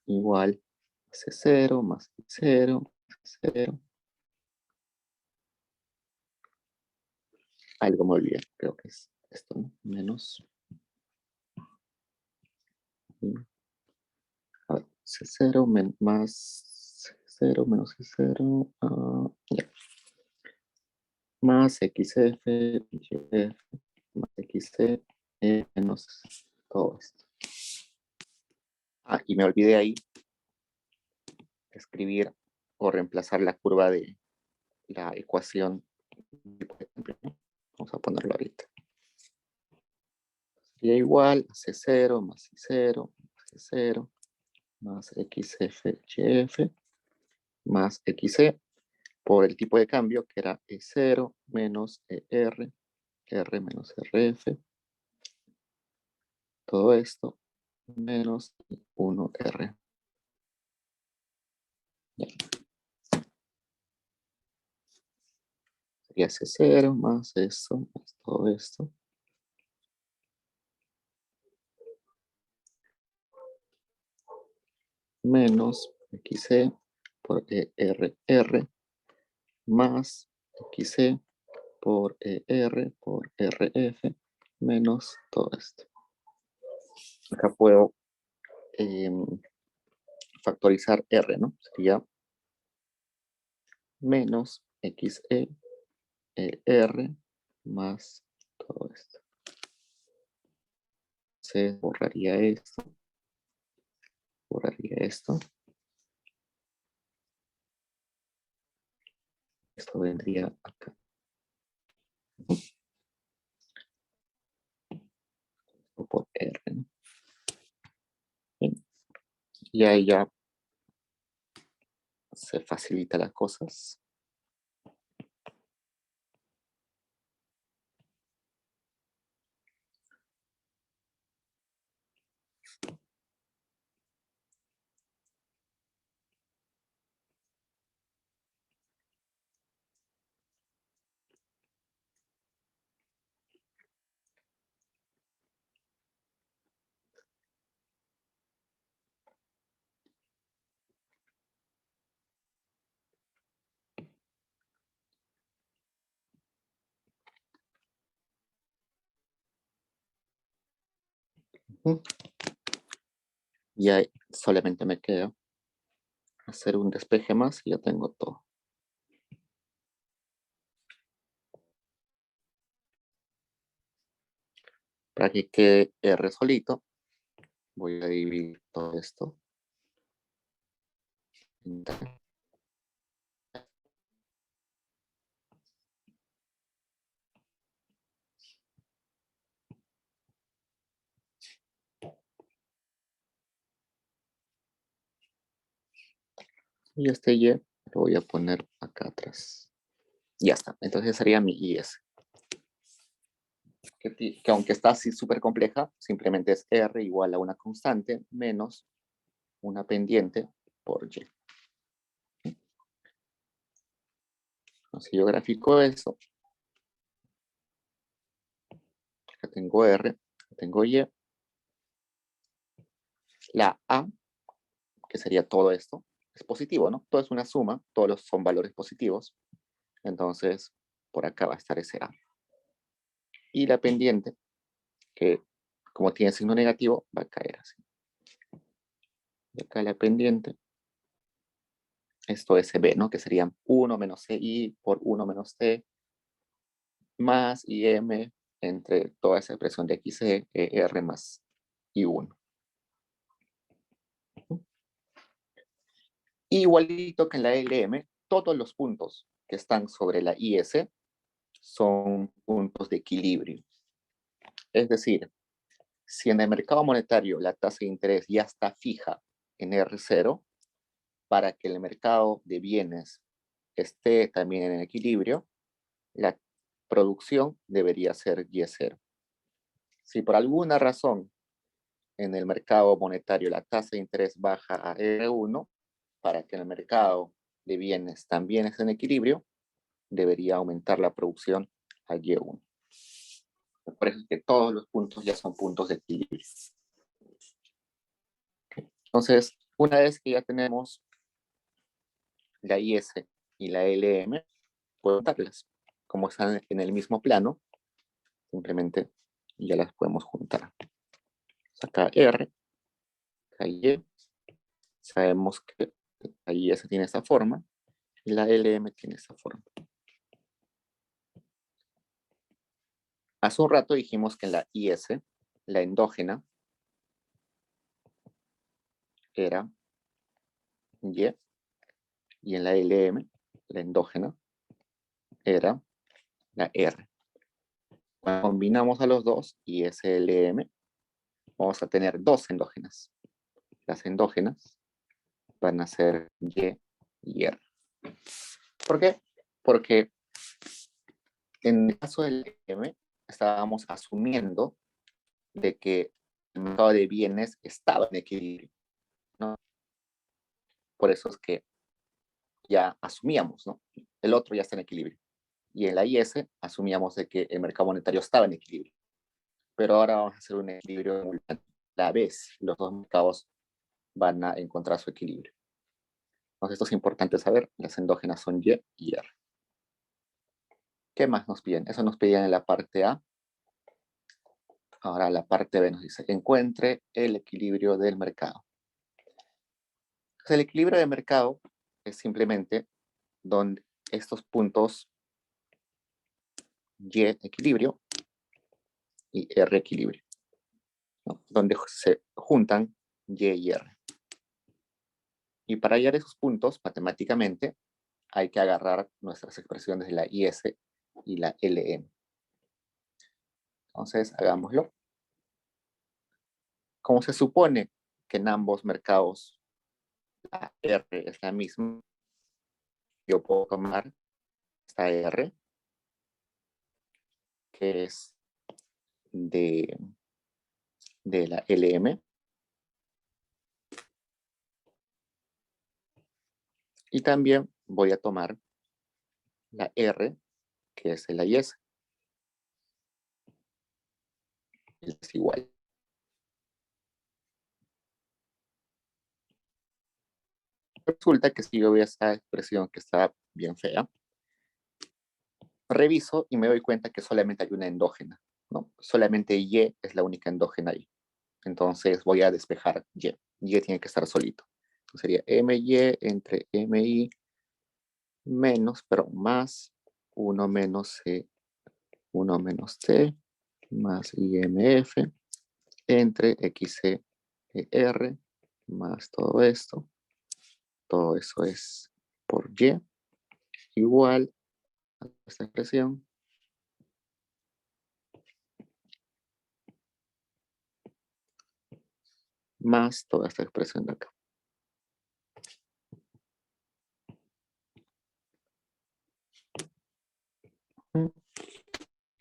igual C0 más C0, C0. Algo me olvidé, creo que es esto, ¿no? Menos. A ver, C0 más C0 menos C0. Ya. Más XF, YF, más XC, menos todo esto. Y me olvidé ahí escribir o reemplazar la curva de la ecuación. Vamos a ponerlo ahorita. Sería igual a C0 más I0, C0 más XF, YF más XC por el tipo de cambio que era E0 menos ER, R menos RF, todo esto menos 1R. Ya. Sería C0 más eso, más todo esto. Menos XC por ERR más XC por ER por RF menos todo esto. Acá puedo factorizar R, ¿no? Sería menos XE R más todo esto. Se borraría esto. Borraría esto. Esto vendría acá. Por R, ¿no? Bien. Y ahí ya se facilita las cosas. Y ahí solamente me queda hacer un despeje más y ya tengo todo. Para que quede R solito, voy a dividir todo esto. Y este Y lo voy a poner acá atrás. Ya está. Entonces sería mi IS. Que aunque está así súper compleja, simplemente es R igual a una constante menos una pendiente por Y. Si yo grafico eso, acá tengo R, acá tengo Y. La A, que sería todo esto, es positivo, ¿no? Todo es una suma, todos son valores positivos. Entonces, por acá va a estar ese A. Y la pendiente, que como tiene signo negativo, va a caer así. Y acá la pendiente, esto es B, ¿no? Que serían 1 menos CI por 1 menos T más IM entre toda esa expresión de XC, R más I1. Igualito que en la LM, todos los puntos que están sobre la IS son puntos de equilibrio. Es decir, si en el mercado monetario la tasa de interés ya está fija en R0, para que el mercado de bienes esté también en equilibrio, la producción debería ser Y0. Si por alguna razón en el mercado monetario la tasa de interés baja a R1, para que el mercado de bienes también esté en equilibrio, debería aumentar la producción a Y1. Por eso es que todos los puntos ya son puntos de equilibrio. Entonces, una vez que ya tenemos la IS y la LM, puedo darlas. Como están en el mismo plano, simplemente ya las podemos juntar. Acá R, acá Y, sabemos que la IS tiene esa forma y la LM tiene esa forma. Hace un rato dijimos que en la IS, la endógena era y en la LM, la endógena, era la R. Cuando combinamos a los dos, IS, LM, vamos a tener dos endógenas. Las endógenas van a ser y R. ¿Por qué? Porque en el caso del LM, estábamos asumiendo de que el mercado de bienes estaba en equilibrio, ¿no? Por eso es que ya asumíamos, ¿no? El otro ya está en equilibrio. Y en la IS asumíamos de que el mercado monetario estaba en equilibrio. Pero ahora vamos a hacer un equilibrio simultáneo. A la vez, los dos mercados van a encontrar su equilibrio. Entonces, esto es importante saber. Las endógenas son y R. ¿Qué más nos piden? Eso nos pedían en la parte A. Ahora la parte B nos dice, encuentre el equilibrio del mercado. Entonces, el equilibrio del mercado es simplemente donde estos puntos Y equilibrio y R equilibrio, ¿no? Donde se juntan y R. Y para hallar esos puntos, matemáticamente, hay que agarrar nuestras expresiones de la IS y la LM. Entonces, hagámoslo. Como se supone que en ambos mercados la R es la misma, yo puedo tomar esta R, que es de la LM, y también voy a tomar la R, que es de la IS. Es igual. Resulta que si yo veo esa expresión que está bien fea, reviso y me doy cuenta que solamente hay una endógena, ¿no? Solamente Y es la única endógena ahí. Entonces voy a despejar Y. Y tiene que estar solito. Entonces sería MY entre MI menos, pero más 1 menos C, 1 menos T, más IMF, entre XC R, más todo esto. Todo eso es por Y, igual a esta expresión, más toda esta expresión de acá.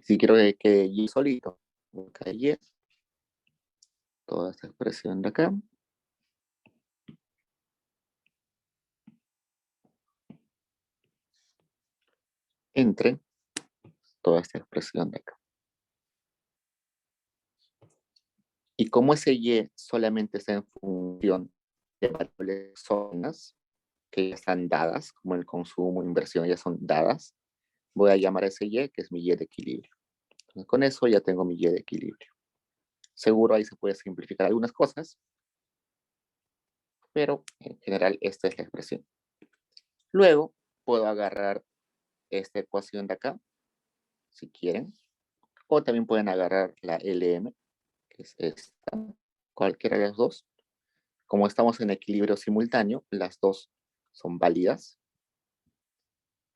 Si quiero que quede Y solito, acá Y, toda esta expresión de acá, entre toda esta expresión de acá. Y como ese Y solamente está en función de variables zonas que ya están dadas, como el consumo, inversión, ya son dadas, voy a llamar a ese Y, que es mi Y de equilibrio. Entonces, con eso ya tengo mi Y de equilibrio. Seguro ahí se puede simplificar algunas cosas, pero en general esta es la expresión. Luego puedo agarrar esta ecuación de acá, si quieren, o también pueden agarrar la LM, que es esta, cualquiera de las dos. Como estamos en equilibrio simultáneo, las dos son válidas.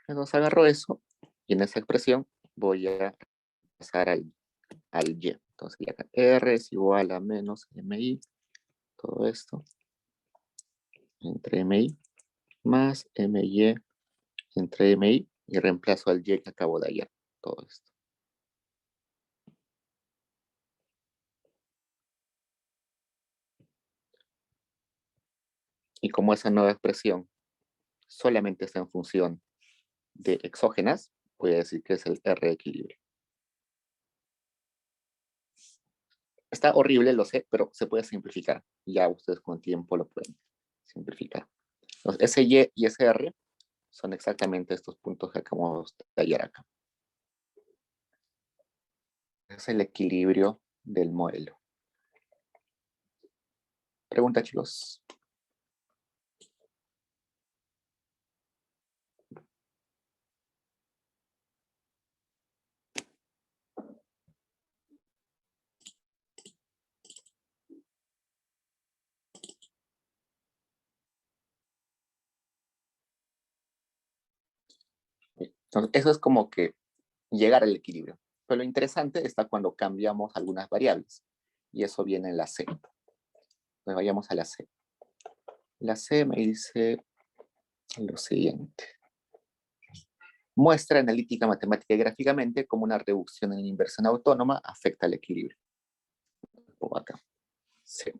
Entonces agarro eso y en esa expresión voy a pasar al Y. Entonces ya acá R es igual a menos MI, todo esto, entre MI más MY entre MI y reemplazo al Y que acabo de hallar, todo esto. Y como esa nueva expresión solamente está en función de exógenas, voy a decir que es el R de equilibrio. Está horrible, lo sé, pero se puede simplificar. Ya ustedes con el tiempo lo pueden simplificar. Entonces, ese Y y ese R son exactamente estos puntos que acabamos de hallar acá. Es el equilibrio del modelo. Pregunta, chicos. Entonces, eso es como que llegar al equilibrio. Pero lo interesante está cuando cambiamos algunas variables. Y eso viene en la C. Entonces vayamos a la C. La C me dice lo siguiente. Muestra analítica, matemática y gráficamente cómo una reducción en inversión autónoma afecta al equilibrio. Pongo acá. C.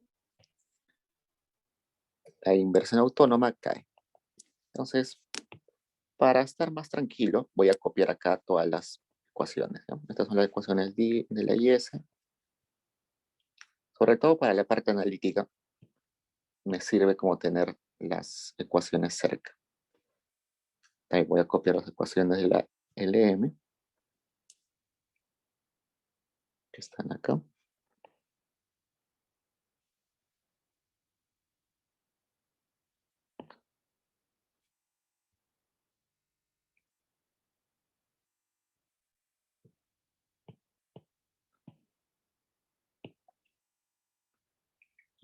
La inversión autónoma cae. Entonces, para estar más tranquilo, voy a copiar acá todas las ecuaciones, ¿no? Estas son las ecuaciones de la IS. Sobre todo para la parte analítica, me sirve como tener las ecuaciones cerca. Ahí voy a copiar las ecuaciones de la LM, que están acá.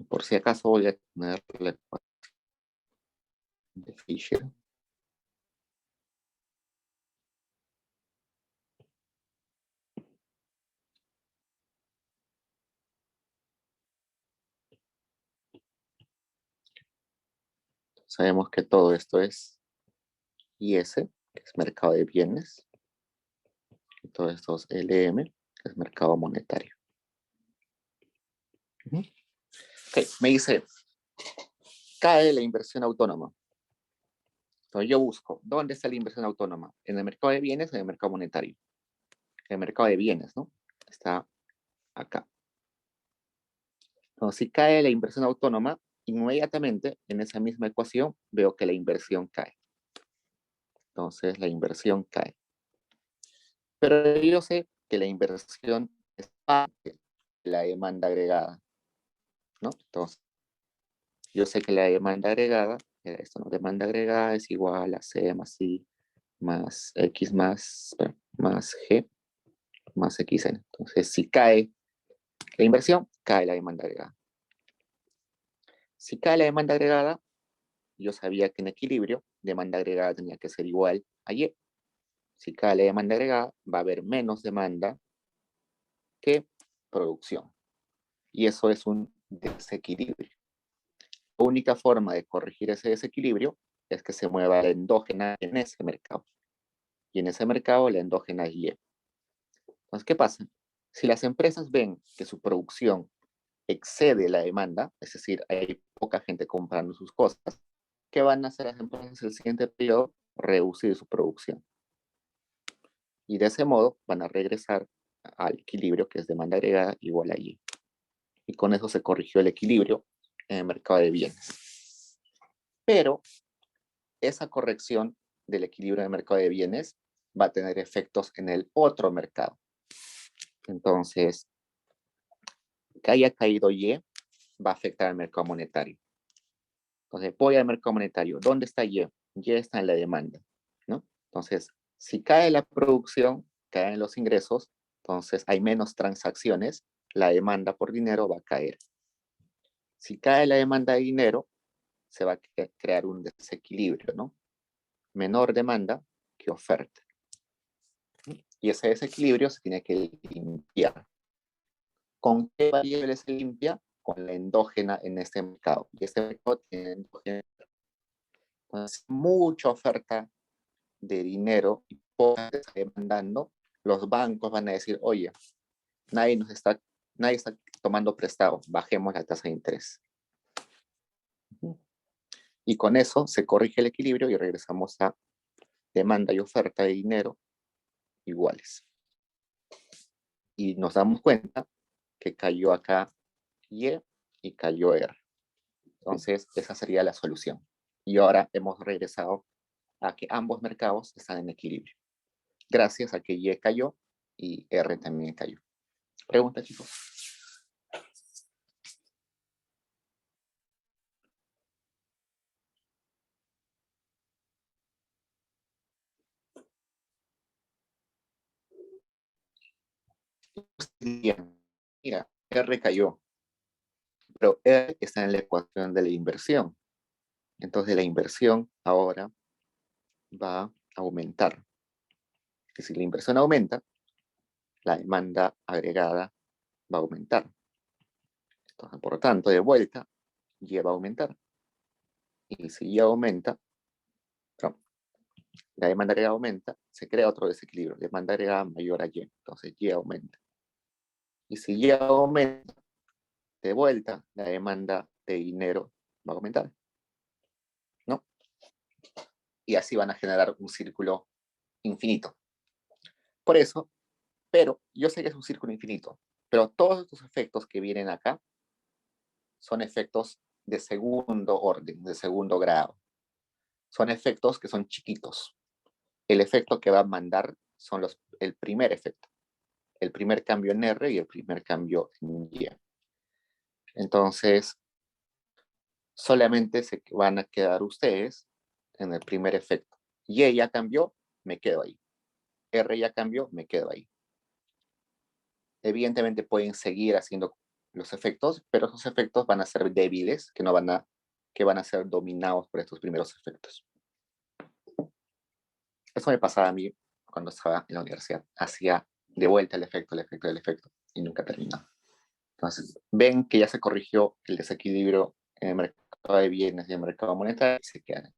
Por si acaso voy a tener la ecuación de Fisher. Sabemos que todo esto es IS, que es mercado de bienes. Y todo esto es LM, que es mercado monetario. Ok, me dice, cae la inversión autónoma. Entonces yo busco, ¿dónde está la inversión autónoma? ¿En el mercado de bienes o en el mercado monetario? En el mercado de bienes, ¿no? Está acá. Entonces, si cae la inversión autónoma, inmediatamente en esa misma ecuación veo que la inversión cae. Entonces, la inversión cae. Pero yo sé que la inversión es parte de la demanda agregada, ¿no? Entonces, yo sé que la demanda agregada, esto no, demanda agregada es igual a C más I más X más G más XN. Entonces, si cae la inversión, cae la demanda agregada. Si cae la demanda agregada, yo sabía que en equilibrio, demanda agregada tenía que ser igual a Y. Si cae la demanda agregada, va a haber menos demanda que producción. Y eso es un desequilibrio. La única forma de corregir ese desequilibrio es que se mueva la endógena en ese mercado. Y en ese mercado la endógena es Y. Entonces, ¿qué pasa? Si las empresas ven que su producción excede la demanda, es decir, hay poca gente comprando sus cosas, ¿qué van a hacer las empresas en el siguiente periodo? Reducir su producción. Y de ese modo van a regresar al equilibrio, que es demanda agregada igual a Y. Y con eso se corrigió el equilibrio en el mercado de bienes. Pero esa corrección del equilibrio en el mercado de bienes va a tener efectos en el otro mercado. Entonces, que haya caído Y va a afectar al mercado monetario. Entonces, voy al mercado monetario. ¿Dónde está Y? Y está en la demanda, ¿no? Entonces, si cae la producción, caen los ingresos, entonces hay menos transacciones, la demanda por dinero va a caer. Si cae la demanda de dinero, se va a crear un desequilibrio, ¿no? Menor demanda, que oferta. Y ese desequilibrio se tiene que limpiar. ¿Con qué variable se limpia? Con la endógena en este mercado. Y este mercado tiene endógena. Entonces, mucha oferta de dinero y poca que está demandando, los bancos van a decir, oye, nadie está tomando prestado, bajemos la tasa de interés. Y con eso se corrige el equilibrio y regresamos a demanda y oferta de dinero iguales. Y nos damos cuenta que cayó acá y cayó R. Entonces, esa sería la solución. Y ahora hemos regresado a que ambos mercados están en equilibrio. Gracias a que Y cayó y R también cayó. Pregunta, chicos. Mira, R cayó, pero R está en la ecuación de la inversión. Entonces la inversión ahora va a aumentar. Y si la inversión aumenta, la demanda agregada va a aumentar. Entonces, por lo tanto, de vuelta, Y va a aumentar. Y si Y aumenta, no, la demanda agregada aumenta, se crea otro desequilibrio. Demanda agregada mayor a Y. Entonces Y aumenta. Y si Y aumenta, de vuelta, la demanda de dinero va a aumentar. ¿No? Y así van a generar un círculo infinito. Por eso, pero yo sé que es un círculo infinito, pero todos estos efectos que vienen acá son efectos de segundo orden, de segundo grado. Son efectos que son chiquitos. El efecto que va a mandar son el primer efecto, el primer cambio en R y el primer cambio en Y. Entonces, solamente se van a quedar ustedes en el primer efecto. Y ya cambió, me quedo ahí. R ya cambió, me quedo ahí. Evidentemente pueden seguir haciendo los efectos, pero esos efectos van a ser débiles, que van a ser dominados por estos primeros efectos. Eso me pasaba a mí cuando estaba en la universidad. Hacía de vuelta el efecto, y nunca terminaba. Entonces, ven que ya se corrigió el desequilibrio en el mercado de bienes y en el mercado monetario y se quedan.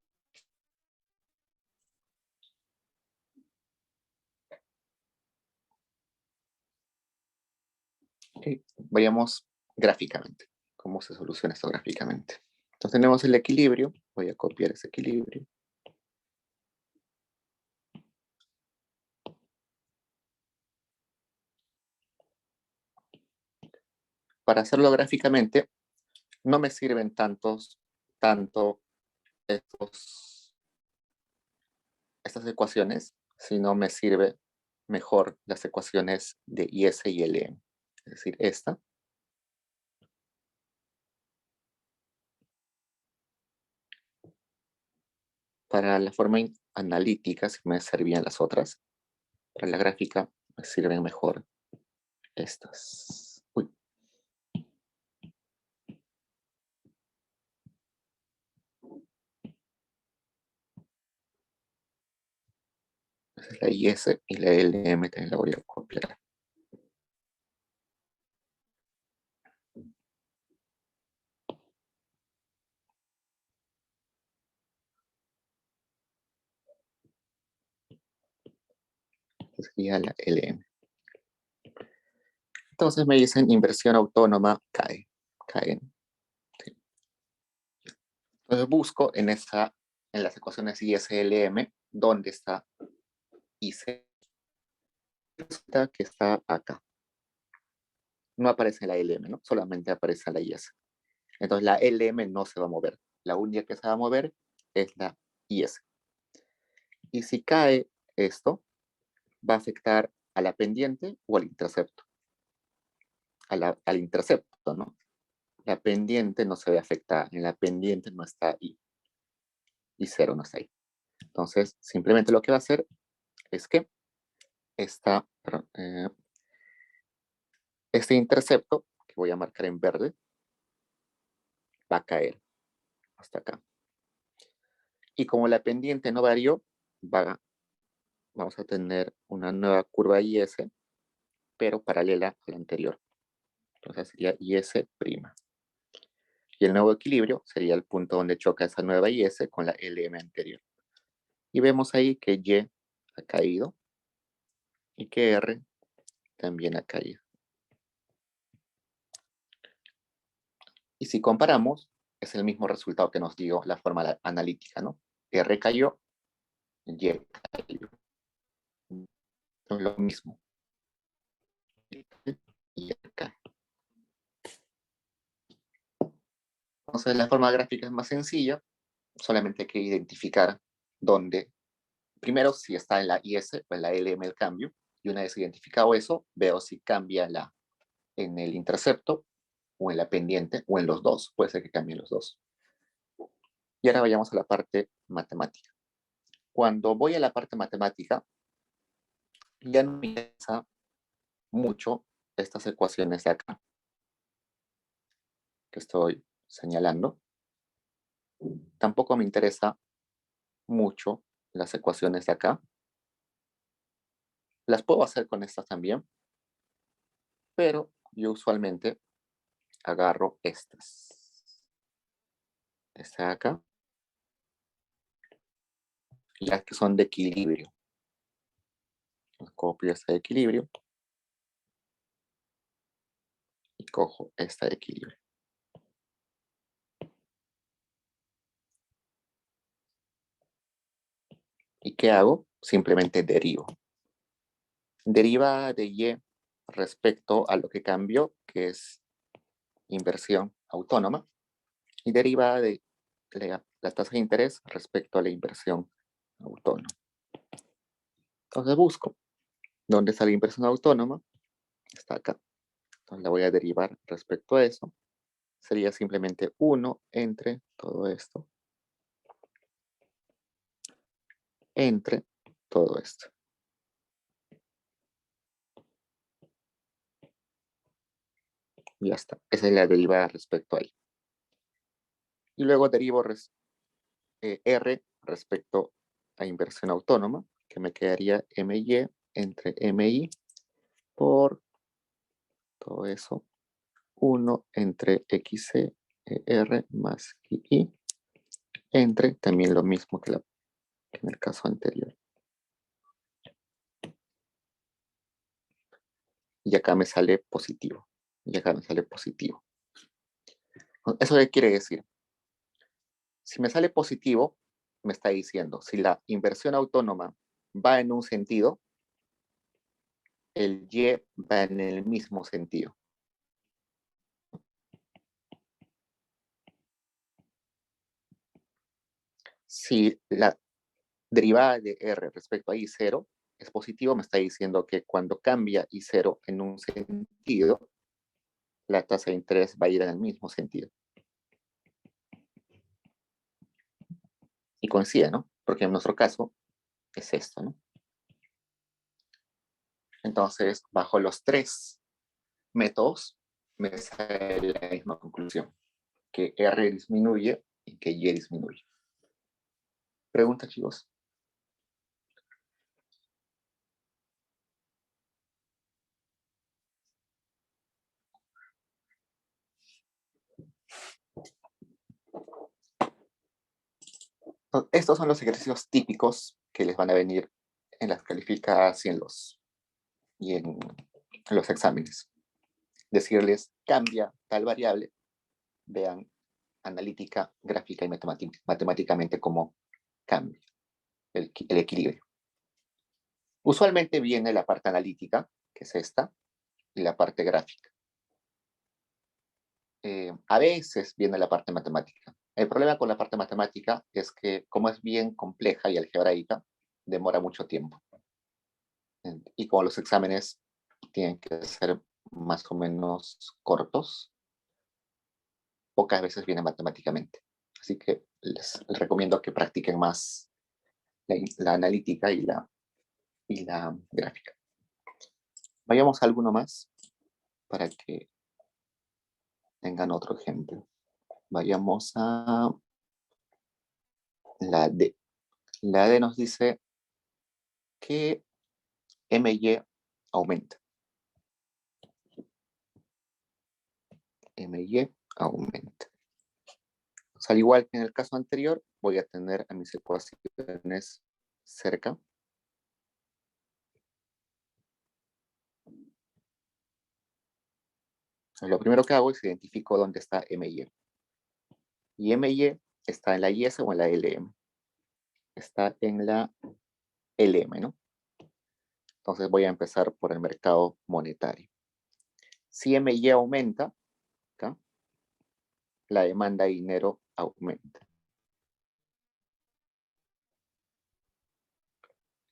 Okay. Vayamos gráficamente. ¿Cómo se soluciona esto gráficamente? Entonces tenemos el equilibrio. Voy a copiar ese equilibrio. Para hacerlo gráficamente, no me sirven tanto estas ecuaciones, sino me sirve mejor las ecuaciones de IS y LM. Es decir, esta. Para la forma analítica, si me servían las otras. Para la gráfica, me sirven mejor estas. Uy. Esa es la IS y la LM también la voy a copiar. Esta sería la LM. Entonces me dicen inversión autónoma cae. Caen. Sí. Entonces busco en las ecuaciones IS-LM dónde está IC. Que está acá. No aparece la LM, ¿no? Solamente aparece la IS. Entonces la LM no se va a mover. La única que se va a mover es la IS. Y si cae esto, va a afectar a la pendiente o al intercepto. Al intercepto, ¿no? La pendiente no se ve afectada. En la pendiente no está I. Y 0 no está ahí. Entonces, simplemente lo que va a hacer es que este intercepto, que voy a marcar en verde, va a caer hasta acá. Y como la pendiente no varió, va vamos a tener una nueva curva IS, pero paralela a la anterior. Entonces sería IS'. Y el nuevo equilibrio sería el punto donde choca esa nueva IS con la LM anterior. Y vemos ahí que Y ha caído y que R también ha caído. Y si comparamos, es el mismo resultado que nos dio la forma analítica, ¿no? R cayó, Y cayó. Es lo mismo. Y acá. Entonces la forma gráfica es más sencilla, solamente hay que identificar dónde, primero si está en la IS o en la LM el cambio, y una vez identificado eso, veo si cambia en el intercepto o en la pendiente o en los dos, puede ser que cambien los dos. Y ahora vayamos a la parte matemática. Cuando voy a la parte matemática, ya no me interesa mucho estas ecuaciones de acá que estoy señalando. Tampoco me interesa mucho las ecuaciones de acá. Las puedo hacer con estas también, pero yo usualmente agarro estas. Esta de acá, las que son de equilibrio. Copio esta de equilibrio y cojo esta de equilibrio. ¿Y qué hago? Simplemente derivo. Deriva de Y respecto a lo que cambió, que es inversión autónoma, y deriva de la tasa de interés respecto a la inversión autónoma. Entonces busco dónde está la inversión autónoma, está acá. Entonces la voy a derivar respecto a eso. Sería simplemente 1 entre todo esto, entre todo esto. Ya está. Esa es la derivada respecto a ahí. Y luego derivo R respecto a inversión autónoma, que me quedaría MY entre MI por todo eso, 1 entre XR más I entre también lo mismo que en el caso anterior. Y acá me sale positivo. Y acá me sale positivo. ¿Eso qué quiere decir? Si me sale positivo, me está diciendo, si la inversión autónoma va en un sentido, el Y va en el mismo sentido. Si la derivada de R respecto a I0 es positivo, me está diciendo que cuando cambia I0 en un sentido, la tasa de interés va a ir en el mismo sentido. Y coincide, ¿no? Porque en nuestro caso es esto, ¿no? Entonces, bajo los tres métodos, me sale la misma conclusión, que R disminuye y que Y disminuye. ¿Pregunta, chicos? Estos son los ejercicios típicos que les van a venir en las calificadas y en los exámenes. Decirles, cambia tal variable, vean analítica, gráfica y matemáticamente cómo cambia el equilibrio. Usualmente viene la parte analítica, que es esta, y la parte gráfica. A veces viene la parte matemática. El problema con la parte matemática es que, como es bien compleja y algebraica, demora mucho tiempo. Y como los exámenes tienen que ser más o menos cortos, pocas veces viene matemáticamente. Así que les recomiendo que practiquen más la analítica y la gráfica. Vayamos a alguno más para que tengan otro ejemplo. Vayamos a la D. La D nos dice que MY aumenta. MY aumenta. O sea, al igual que en el caso anterior, voy a tener a mis ecuaciones cerca. Lo primero que hago es identifico dónde está MY. Y MY está en la IS o en la LM. Está en la LM, ¿no? Entonces voy a empezar por el mercado monetario. Si MY aumenta, ¿acá? La demanda de dinero aumenta.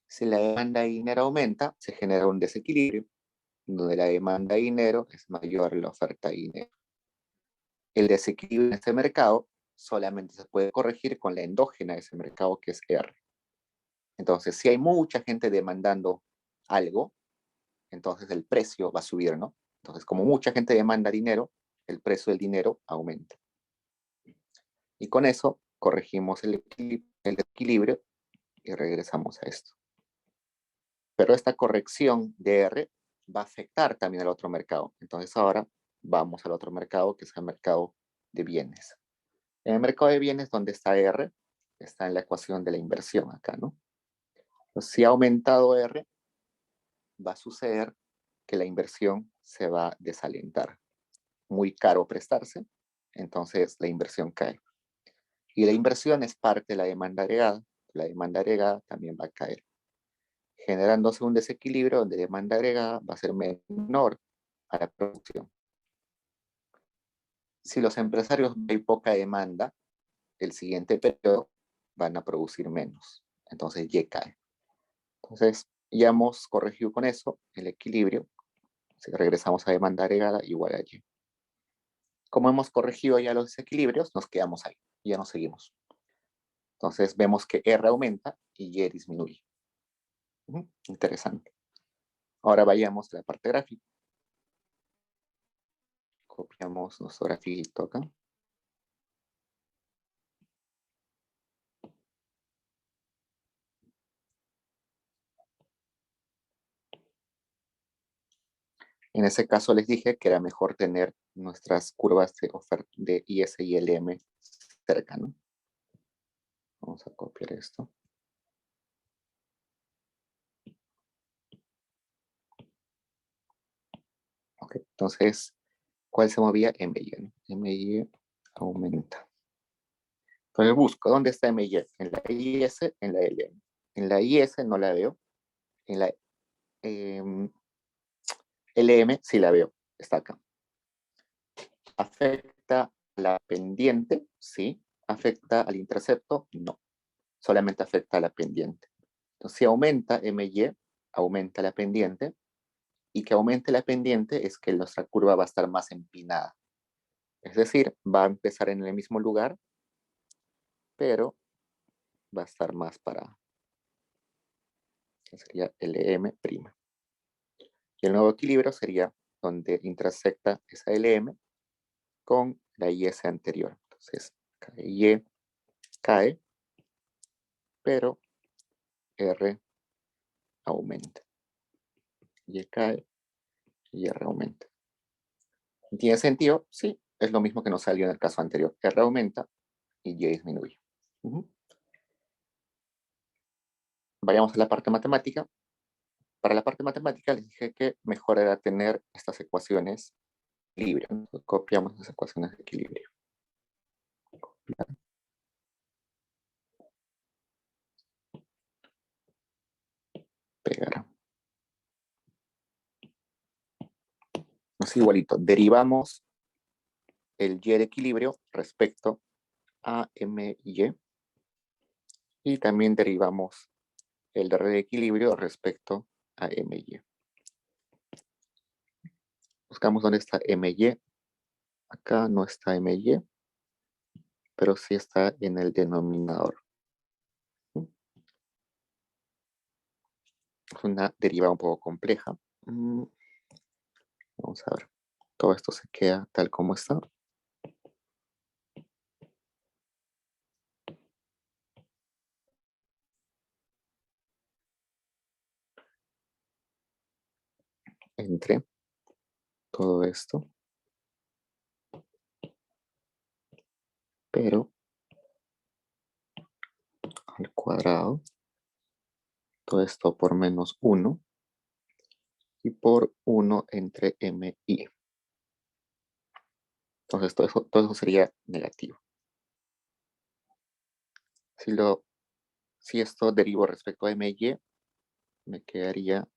Si la demanda de dinero aumenta, se genera un desequilibrio, donde la demanda de dinero es mayor a la oferta de dinero. El desequilibrio en este mercado solamente se puede corregir con la endógena de ese mercado, que es R. Entonces, si hay mucha gente demandando algo, entonces el precio va a subir, ¿no? Entonces, como mucha gente demanda dinero, el precio del dinero aumenta. Y con eso corregimos el equilibrio y regresamos a esto. Pero esta corrección de R va a afectar también al otro mercado. Entonces ahora vamos al otro mercado, que es el mercado de bienes. En el mercado de bienes, ¿dónde está R? Está en la ecuación de la inversión acá, ¿no? Entonces, si ha aumentado R, va a suceder que la inversión se va a desalentar. Muy caro prestarse, entonces la inversión cae. Y la inversión es parte de la demanda agregada. La demanda agregada también va a caer, generándose un desequilibrio donde demanda agregada va a ser menor a la producción. Si los empresarios ven poca demanda, el siguiente periodo van a producir menos. Entonces Y cae. Entonces ya hemos corregido con eso el equilibrio. Si regresamos a demanda agregada igual a Y. Como hemos corregido ya los desequilibrios, nos quedamos ahí. Y ya no seguimos. Entonces vemos que R aumenta y Y disminuye. Interesante. Ahora vayamos a la parte gráfica. Copiamos nuestro grafiquito acá. En ese caso les dije que era mejor tener nuestras curvas de oferta de IS y LM cerca, ¿no? Vamos a copiar esto. Ok, entonces, ¿cuál se movía? MY, ¿no? MY aumenta. Entonces busco, ¿dónde está MY? ¿En la IS? En la LM. En la IS no la veo. En la LM sí la veo, está acá. ¿Afecta a la pendiente? Sí. ¿Afecta al intercepto? No. Solamente afecta a la pendiente. Entonces, si aumenta MY, aumenta la pendiente, y que aumente la pendiente es que nuestra curva va a estar más empinada. Es decir, va a empezar en el mismo lugar, pero va a estar más parada. Sería LM'. Y el nuevo equilibrio sería donde intersecta esa LM con la IS anterior. Entonces, Y cae, pero R aumenta. Y cae y R aumenta. ¿Tiene sentido? Sí, es lo mismo que nos salió en el caso anterior. R aumenta y Y disminuye. Vayamos a la parte matemática. Para la parte matemática les dije que mejor era tener estas ecuaciones de equilibrio. Entonces, copiamos las ecuaciones de equilibrio. Pegar. Así igualito. Derivamos el Y de equilibrio respecto a MY. Y también derivamos el R de equilibrio respecto a MY. Buscamos dónde está MY. Acá no está MY, pero sí está en el denominador. Es una derivada un poco compleja. Vamos a ver. Todo esto se queda tal como está. entre todo esto, pero al cuadrado, todo esto por menos 1 y por 1 entre mi. Entonces todo eso sería negativo. Si esto derivo respecto a my, me quedaría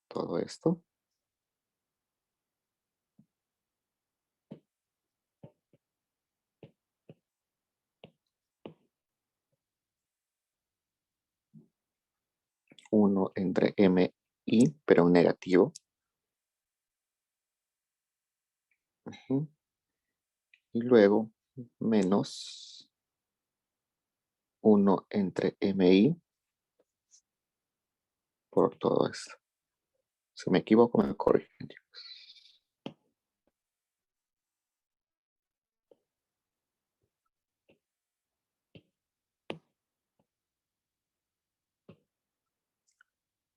todo esto. Uno entre mi, pero negativo. Y luego menos 1 entre mi por todo esto. Si me equivoco, me corrigen.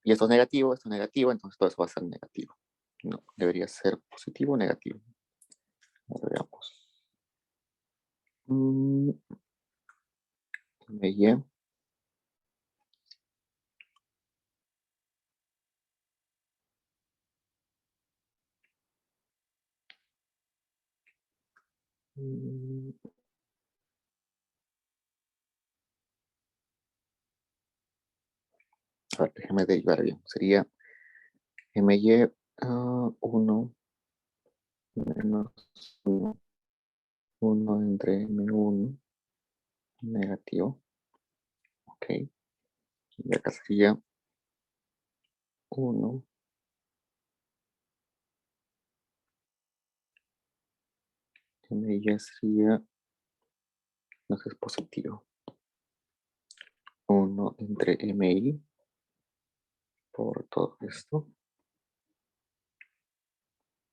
Y esto es negativo, entonces todo eso va a ser negativo. No, debería ser positivo o negativo. Ahora veamos. My. A ver, déjame derivar bien. Sería my 1 menos 1 entre m1 negativo. Ok. Y acá sería 1 my sería, no sé, es positivo. 1 entre mi por todo esto.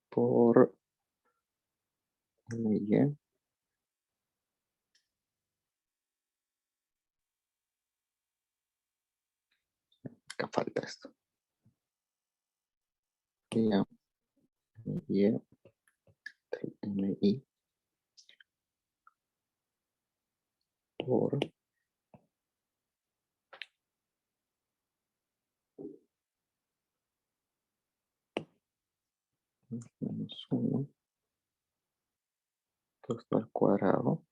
Por my. Acá falta esto. Sería my entre mi por menos 1, todo esto al cuadrado.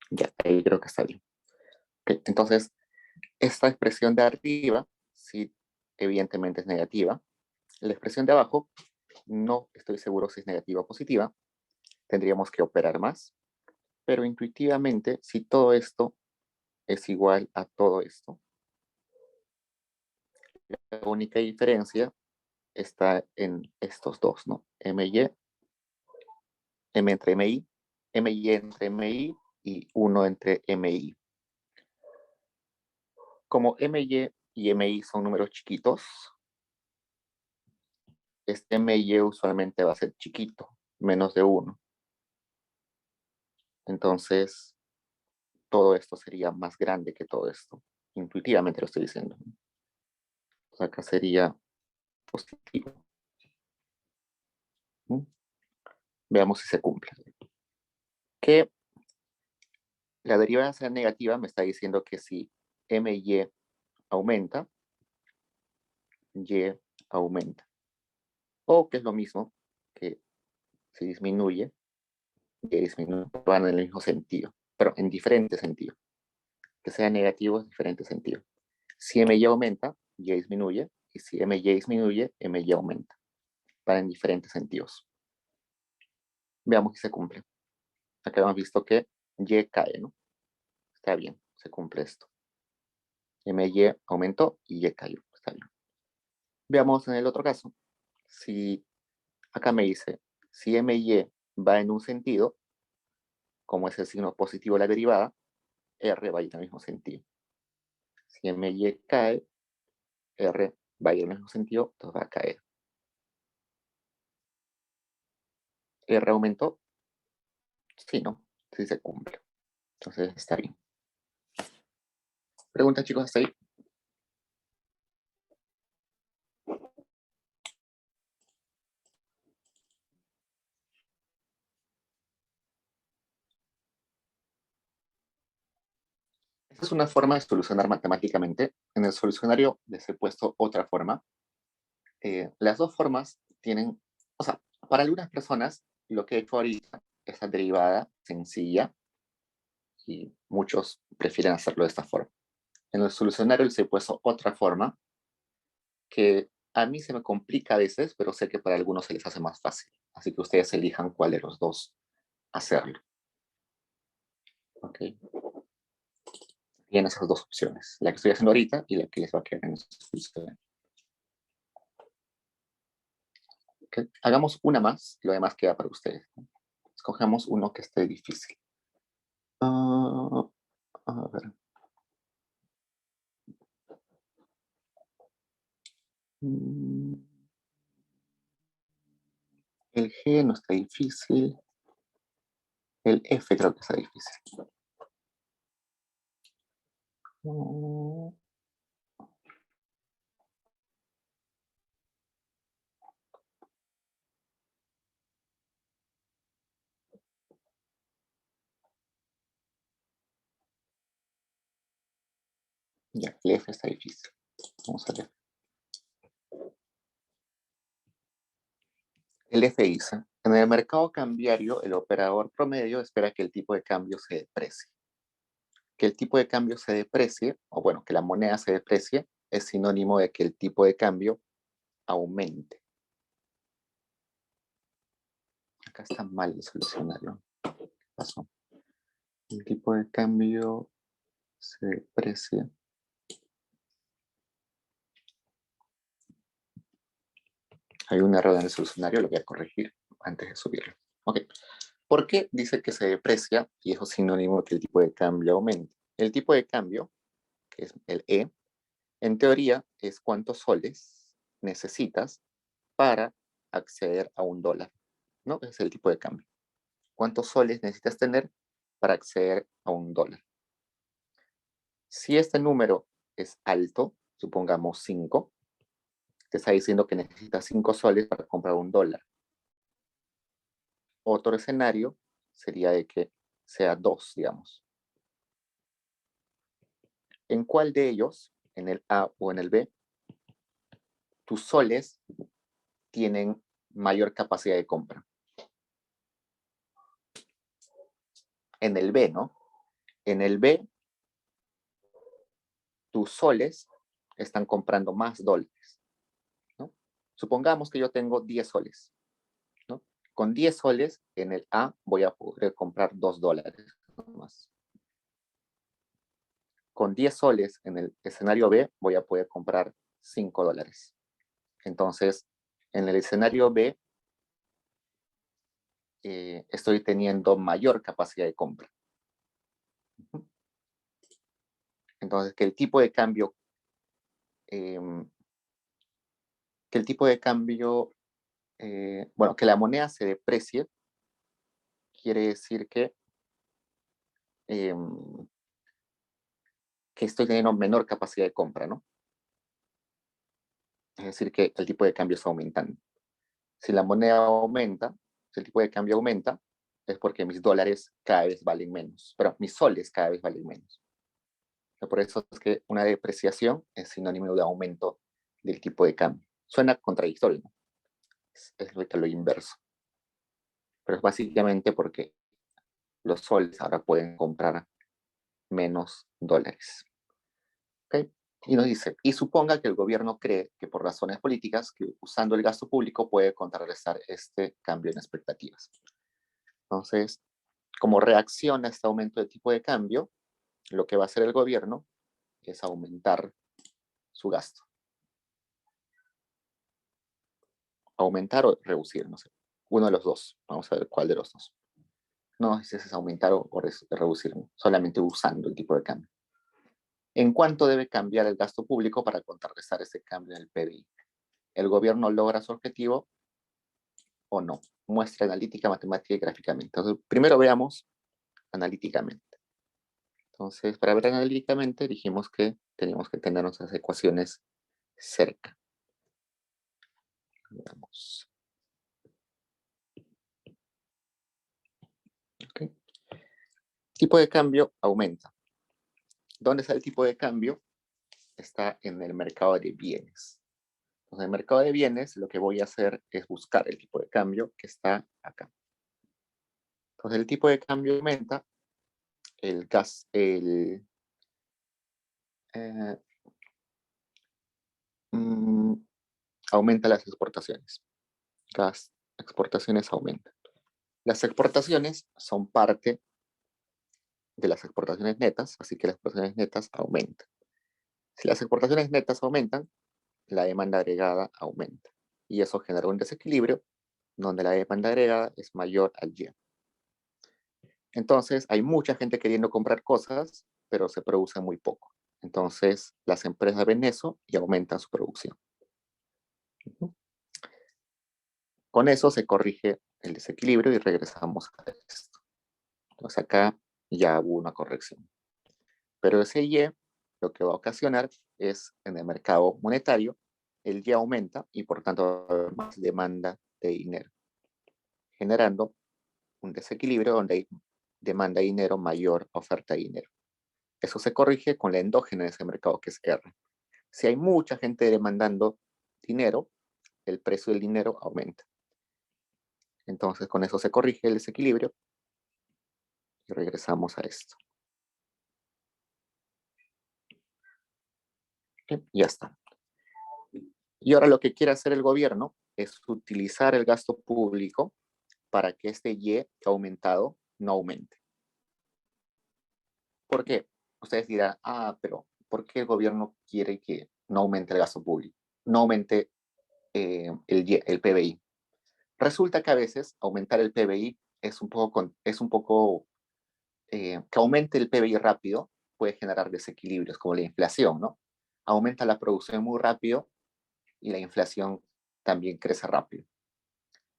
Ya, ahí creo que está bien. Okay, entonces, esta expresión de arriba, sí, evidentemente es negativa. La expresión de abajo, no estoy seguro si es negativa o positiva. Tendríamos que operar más. Pero intuitivamente, si todo esto es igual a todo esto, la única diferencia está en estos dos, ¿no? My, M entre MI, MY entre MI y 1 entre MI. Como MY y MI son números chiquitos, este MY usualmente va a ser chiquito, menos de 1. Entonces, todo esto sería más grande que todo esto. Intuitivamente lo estoy diciendo. Entonces, acá sería positivo. ¿Mm? Veamos si se cumple. Que la derivada sea negativa me está diciendo que si MY aumenta, Y aumenta. O que es lo mismo, que si disminuye, Y disminuye, van en el mismo sentido, pero en diferente sentido. Que sea negativo en diferente sentido. Si MY aumenta, Y disminuye, y si MY disminuye, MY aumenta. Van en diferentes sentidos. Veamos si se cumple. Acá hemos visto que Y cae, ¿no? Está bien, se cumple esto. MY aumentó y Y cayó. Está bien. Veamos en el otro caso. Si acá me dice, si MY va en un sentido, como es el signo positivo de la derivada, R va a ir en el mismo sentido. Si MY cae, R va a ir en el mismo sentido, entonces va a caer. R aumentó, sí, ¿no? Sí se cumple. Entonces está bien. Preguntas, chicos, hasta ahí. Esta es una forma de solucionar matemáticamente. En el solucionario les he puesto otra forma. Las dos formas tienen, o sea, para algunas personas lo que he hecho ahorita es la derivada sencilla y muchos prefieren hacerlo de esta forma. En el solucionario les he puesto otra forma que a mí se me complica a veces, pero sé que para algunos se les hace más fácil. Así que ustedes elijan cuál de los dos hacerlo. ¿Ok? Tienen esas dos opciones, la que estoy haciendo ahorita y la que les va a quedar en el solucionario. ¿Okay? Hagamos una más, lo demás queda para ustedes. Escojamos uno que esté difícil. A ver. El G no está difícil. El F creo que está difícil. Ya, el F está difícil. Vamos a ver. El F dice, en el mercado cambiario, el operador promedio espera que el tipo de cambio se deprecie. Que el tipo de cambio se deprecie, o bueno, que la moneda se deprecie, es sinónimo de que el tipo de cambio aumente. Acá está mal el solucionario. ¿Qué pasó? El tipo de cambio se deprecia. Hay un error en el solucionario, lo voy a corregir antes de subirlo. Ok. ¿Por qué dice que se deprecia y eso es sinónimo de que el tipo de cambio aumente? El tipo de cambio, que es el E, en teoría es cuántos soles necesitas para acceder a un dólar, ¿no? Ese es el tipo de cambio. ¿Cuántos soles necesitas tener para acceder a un dólar? Si este número es alto, supongamos 5, te está diciendo que necesitas 5 soles para comprar un dólar. Otro escenario sería de que sea 2, digamos. ¿En cuál de ellos, en el A o en el B, tus soles tienen mayor capacidad de compra? En el B, ¿no? En el B, tus soles están comprando más dólares, ¿no? Supongamos que yo tengo 10 soles, ¿no? Con 10 soles en el A voy a poder comprar 2 dólares más. Con 10 soles en el escenario B voy a poder comprar 5 dólares. Entonces, en el escenario B estoy teniendo mayor capacidad de compra. Entonces, que el tipo de cambio, bueno, que la moneda se deprecie, quiere decir que estoy teniendo menor capacidad de compra, ¿no? Es decir, que el tipo de cambio está aumentando. Si la moneda aumenta, si el tipo de cambio aumenta, es porque mis dólares cada vez valen menos, pero mis soles cada vez valen menos. Por eso es que una depreciación es sinónimo de aumento del tipo de cambio. Suena contradictorio, ¿no? Es lo inverso. Pero es básicamente porque los soles ahora pueden comprar menos dólares. ¿Okay? Y nos dice, y suponga que el gobierno cree que por razones políticas, que usando el gasto público puede contrarrestar este cambio en expectativas. Entonces, como reacción a este aumento de tipo de cambio, lo que va a hacer el gobierno es aumentar su gasto. Aumentar o reducir, no sé. Uno de los dos. Vamos a ver cuál de los dos. No necesitas aumentar o reducir, solamente usando el tipo de cambio. ¿En cuánto debe cambiar el gasto público para contrarrestar ese cambio en el PBI? ¿El gobierno logra su objetivo o no? Muestra analítica, matemática y gráficamente. Entonces, primero veamos analíticamente. Entonces, para ver analíticamente, dijimos que teníamos que tener nuestras ecuaciones cerca. Veamos. Okay. Tipo de cambio aumenta. ¿Dónde está el tipo de cambio? Está en el mercado de bienes. Entonces, en el mercado de bienes, lo que voy a hacer es buscar el tipo de cambio que está acá. Entonces, el tipo de cambio aumenta, aumenta las exportaciones. Gas, exportaciones aumentan. Las exportaciones son parte de las exportaciones netas, así que las exportaciones netas aumentan. Si las exportaciones netas aumentan, la demanda agregada aumenta. Y eso genera un desequilibrio donde la demanda agregada es mayor al Y. Entonces, hay mucha gente queriendo comprar cosas, pero se produce muy poco. Entonces, las empresas ven eso y aumentan su producción. Con eso se corrige el desequilibrio y regresamos a esto. Entonces, acá ya hubo una corrección. Pero ese Y lo que va a ocasionar es en el mercado monetario, el Y aumenta y por tanto va a haber más demanda de dinero, generando un desequilibrio donde hay demanda de dinero mayor a oferta de dinero. Eso se corrige con la endógena de ese mercado, que es R. Si hay mucha gente demandando dinero, el precio del dinero aumenta. Entonces con eso se corrige el desequilibrio y regresamos a esto. Ya está. Y ahora lo que quiere hacer el gobierno es utilizar el gasto público para que este Y que ha aumentado no aumente. ¿Por qué? Ustedes dirán, pero ¿por qué el gobierno quiere que no aumente el gasto público? No aumente el PBI. Resulta que a veces aumentar el PBI es un poco que aumente el PBI rápido puede generar desequilibrios como la inflación, ¿no? Aumenta la producción muy rápido y la inflación también crece rápido.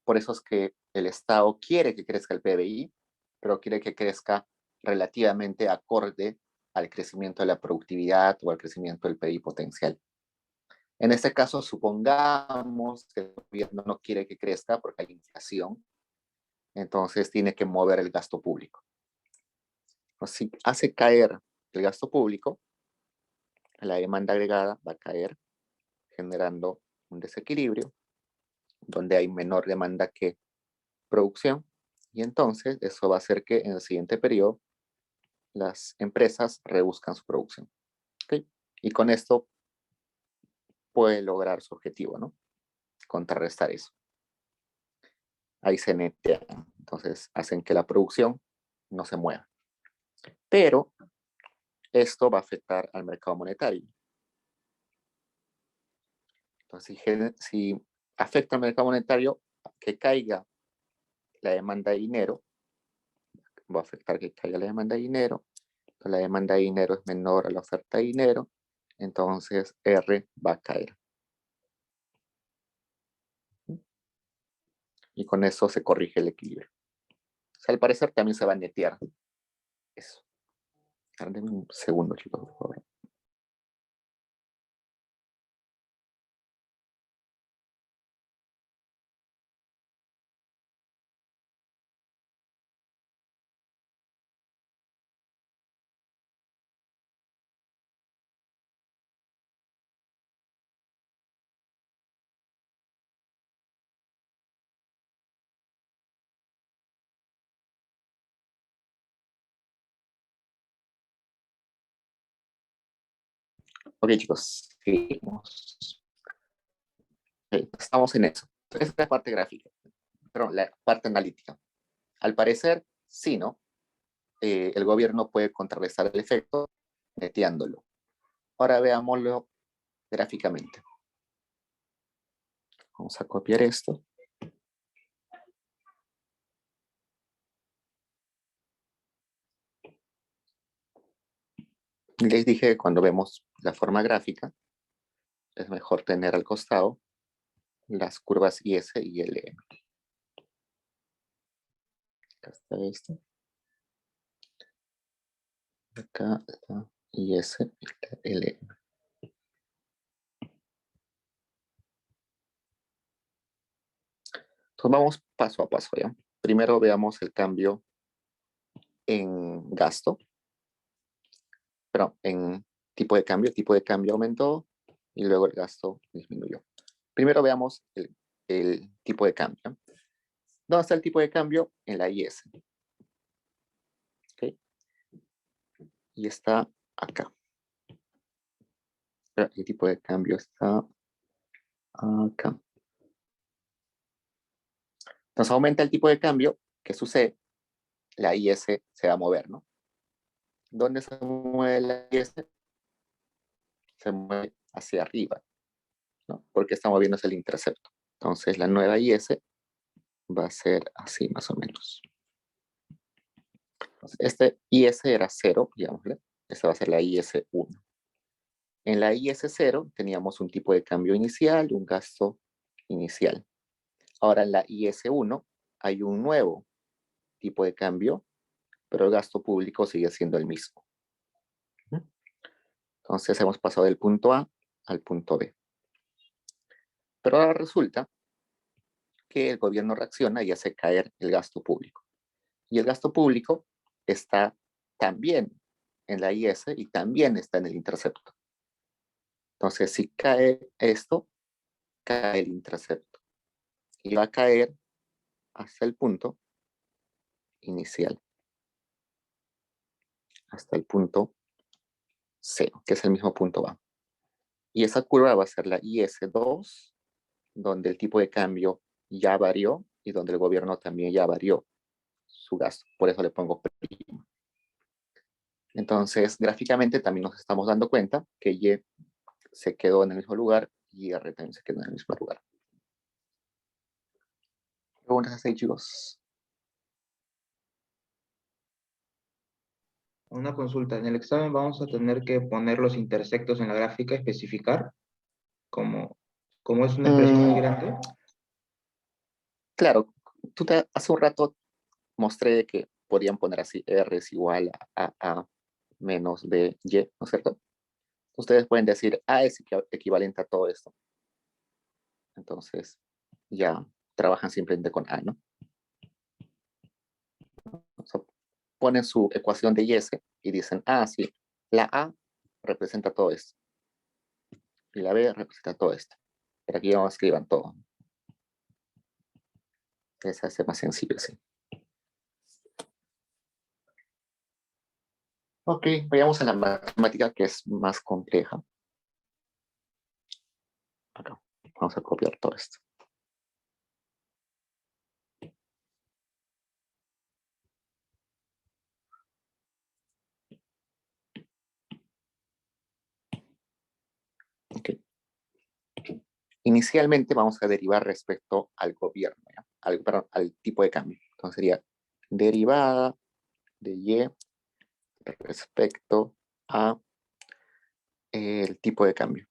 Por eso es que el Estado quiere que crezca el PBI, pero quiere que crezca relativamente acorde al crecimiento de la productividad o al crecimiento del PIB potencial. En este caso, supongamos que el gobierno no quiere que crezca porque hay inflación, entonces tiene que mover el gasto público. Si hace caer el gasto público, la demanda agregada va a caer, generando un desequilibrio donde hay menor demanda que producción, y entonces eso va a hacer que en el siguiente periodo las empresas reduzcan su producción. ¿Okay? Y con esto puede lograr su objetivo, ¿no? Contrarrestar eso. Ahí se netean, entonces hacen que la producción no se mueva. Pero esto va a afectar al mercado monetario. Entonces, si afecta al mercado monetario, que caiga la demanda de dinero, va a afectar que caiga la demanda de dinero. Entonces, la demanda de dinero es menor a la oferta de dinero, entonces R va a caer. Y con eso se corrige el equilibrio. O sea, al parecer también se va a netear eso. Denme un segundo, chicos, por favor. Ok, chicos, seguimos. Okay, estamos en eso. Esa es la parte gráfica, pero la parte analítica. Al parecer, sí, ¿no? El gobierno puede contrarrestar el efecto neteándolo. Ahora veámoslo gráficamente. Vamos a copiar esto. Les dije que cuando vemos la forma gráfica, es mejor tener al costado las curvas IS y LM. Acá está esto. Acá está IS y LM. Entonces vamos paso a paso, ¿ya? Primero veamos el cambio en gasto, pero en tipo de cambio aumentó y luego el gasto disminuyó. Primero veamos el tipo de cambio. ¿Dónde está el tipo de cambio? En la IS. ¿Okay? Y está acá. Pero el tipo de cambio está acá. Entonces aumenta el tipo de cambio. ¿Qué sucede? La IS se va a mover, ¿no? ¿Dónde se mueve la IS? Se mueve hacia arriba, ¿no? Porque está moviéndose el intercepto. Entonces la nueva IS va a ser así más o menos. Entonces, este IS era 0, digámosle. Esta va a ser la IS1. En la IS0 teníamos un tipo de cambio inicial y un gasto inicial. Ahora en la IS1 hay un nuevo tipo de cambio, pero el gasto público sigue siendo el mismo. Entonces hemos pasado del punto A al punto B. Pero ahora resulta que el gobierno reacciona y hace caer el gasto público. Y el gasto público está también en la IS y también está en el intercepto. Entonces, si cae esto, cae el intercepto. Y va a caer hasta el punto inicial. Hasta el punto 0, que es el mismo punto A. Y esa curva va a ser la IS2, donde el tipo de cambio ya varió y donde el gobierno también ya varió su gasto. Por eso le pongo prima. Entonces, gráficamente también nos estamos dando cuenta que Y se quedó en el mismo lugar y R también se quedó en el mismo lugar. ¿Preguntas hasta ahí, chicos? Una consulta. En el examen vamos a tener que poner los intersectos en la gráfica, especificar como es una expresión muy grande. Claro, hace un rato mostré que podían poner así R es igual a menos BY, ¿no es cierto? Ustedes pueden decir A es equivalente a todo esto. Entonces, ya trabajan simplemente con A, ¿no? O sea, ponen su ecuación de IS y dicen, sí, la A representa todo esto. Y la B representa todo esto. Pero aquí vamos a escriban todo. Esa es más sencillo, sí. Ok, vayamos a la matemática que es más compleja. Acá, vamos a copiar todo esto. Ok. Inicialmente vamos a derivar respecto al gobierno, ¿ya? Al tipo de cambio. Entonces sería derivada de Y respecto a el tipo de cambio.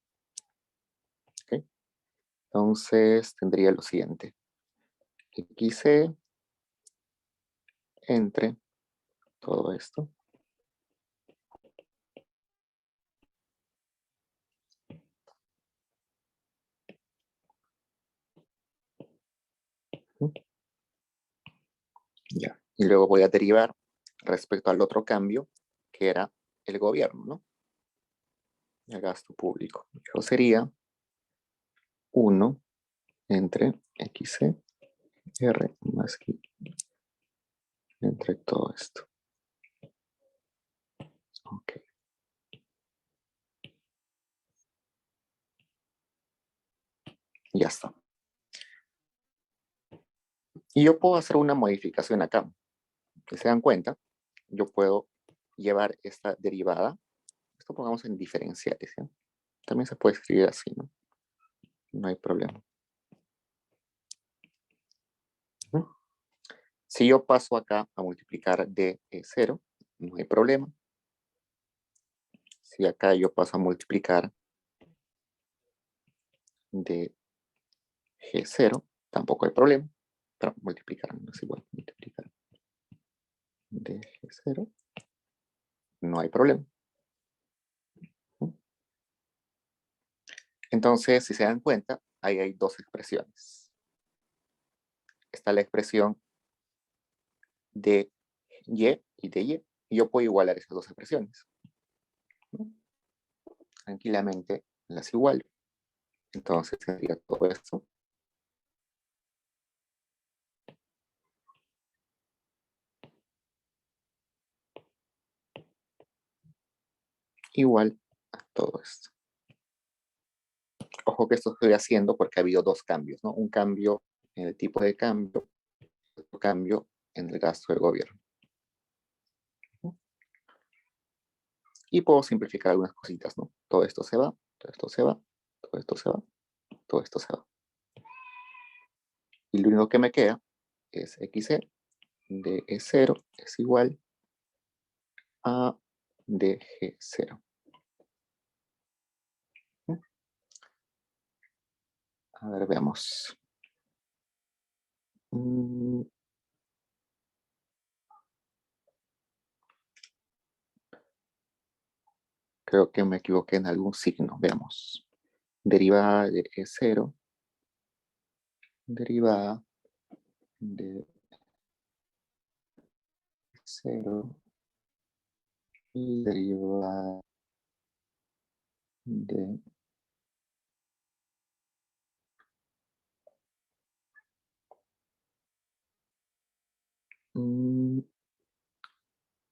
¿Okay? Entonces tendría lo siguiente. XC entre todo esto. Ya. Y luego voy a derivar respecto al otro cambio, que era el gobierno, ¿no? El gasto público. Eso sería 1 entre XC R más I entre todo esto. Ok. Ya está. Y yo puedo hacer una modificación acá. Si se dan cuenta, yo puedo llevar esta derivada. Esto pongamos en diferenciales, ¿sí? También se puede escribir así, ¿no? No hay problema. Si yo paso acá a multiplicar de 0, no hay problema. Si acá yo paso a multiplicar de G0, tampoco hay problema. Pero multiplicar no es igual. Multiplicar de G0, no hay problema. Entonces, si se dan cuenta, ahí hay dos expresiones. Está la expresión de Y y de Y. Y yo puedo igualar esas dos expresiones. Tranquilamente las igualo. Entonces sería todo esto. Igual a todo esto. Ojo que esto estoy haciendo porque ha habido dos cambios, ¿no? Un cambio en el tipo de cambio, otro cambio en el gasto del gobierno. Y puedo simplificar algunas cositas, ¿no? Todo esto se va, todo esto se va, todo esto se va, todo esto se va. Y lo único que me queda es XC de E0 es igual a DG0. A ver, veamos. Creo que me equivoqué en algún signo. Veamos. Derivada de E0. Derivada de 0 y derivada de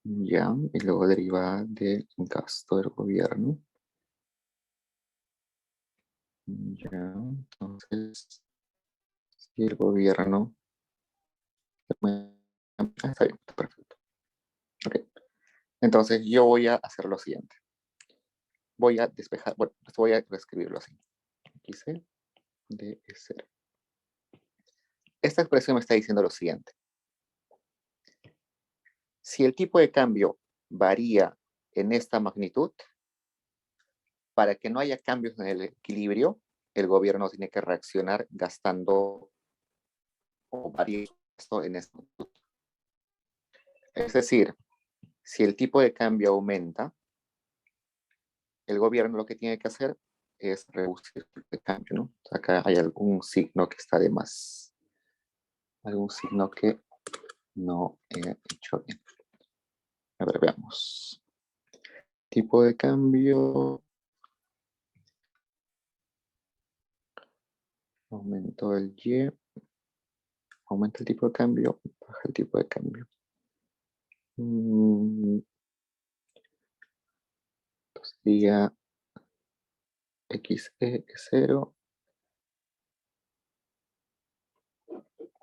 ya, y luego derivada de gasto del gobierno. Ya, entonces, si el gobierno... está bien, está perfecto. Ok. Entonces yo voy a hacer lo siguiente. Voy a despejar, bueno, voy a reescribirlo así. XC de E0. Esta expresión me está diciendo lo siguiente. Si el tipo de cambio varía en esta magnitud, para que no haya cambios en el equilibrio, el gobierno tiene que reaccionar gastando o variando en esta magnitud. Es decir, si el tipo de cambio aumenta, el gobierno lo que tiene que hacer es reducir el tipo de cambio, ¿no? Acá hay algún signo que está de más. Algún signo que no he hecho bien. A ver, veamos. Tipo de cambio. Aumento el Y. Aumenta el tipo de cambio. Baja el tipo de cambio. Entonces sería XE0.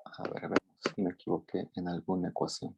A ver, veamos si me equivoqué en alguna ecuación.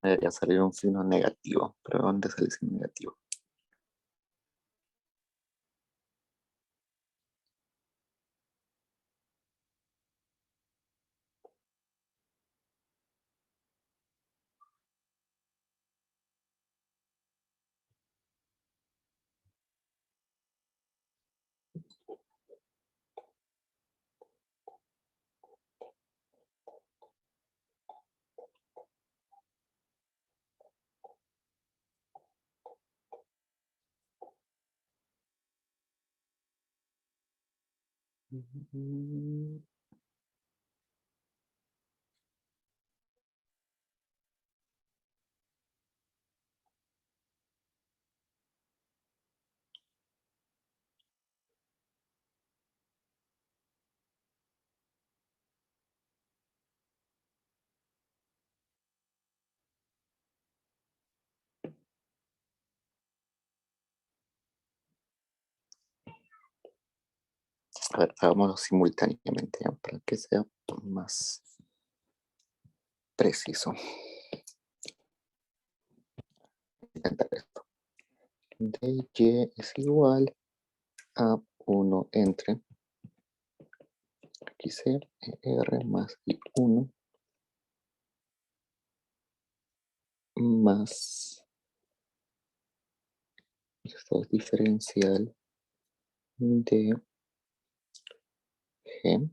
Debería salir un signo negativo. Pero ¿dónde sale el signo negativo? A ver, hagámoslo simultáneamente, ¿ya? Para que sea más preciso. Intentar esto. De y es igual a 1 entre xc r más y1 más, esto es diferencial de g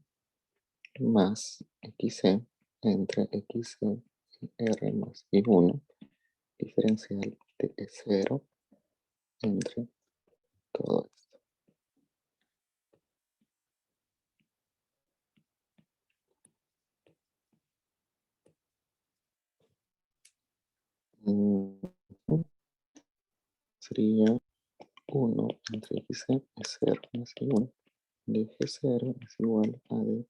más xc entre xc r más y1 diferencial de E0 entre todo esto. Sería 1 entre xc es 0 más y1 de g0 es igual a de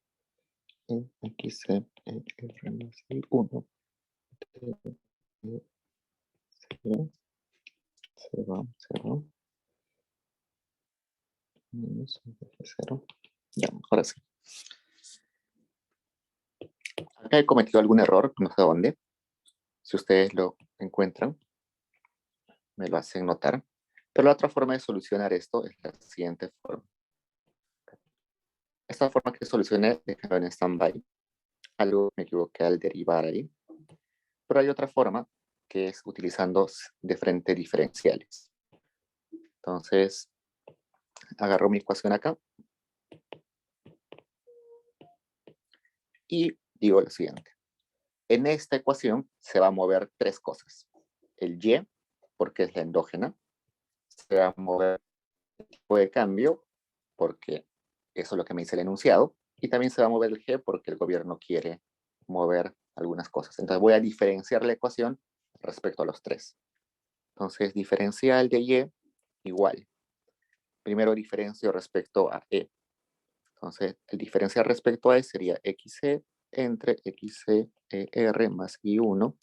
xc r más y1 de 0 se va menos g0. Ya, ahora sí. Acá he cometido algún error, no sé dónde. Si ustedes lo encuentran, me lo hacen notar. Pero la otra forma de solucionar esto es la siguiente forma. Esta forma que solucioné, déjalo en stand-by. Algo me equivoqué al derivar ahí. Pero hay otra forma que es utilizando de frente diferenciales. Entonces, agarro mi ecuación acá y digo lo siguiente. En esta ecuación se va a mover tres cosas. El y, porque es la endógena. Se va a mover el tipo de cambio, porque eso es lo que me dice el enunciado. Y también se va a mover el g, porque el gobierno quiere mover algunas cosas. Entonces voy a diferenciar la ecuación respecto a los tres. Entonces, diferencial de y igual. Primero diferencio respecto a e. Entonces, el diferencial respecto a e sería xc entre xc más y1.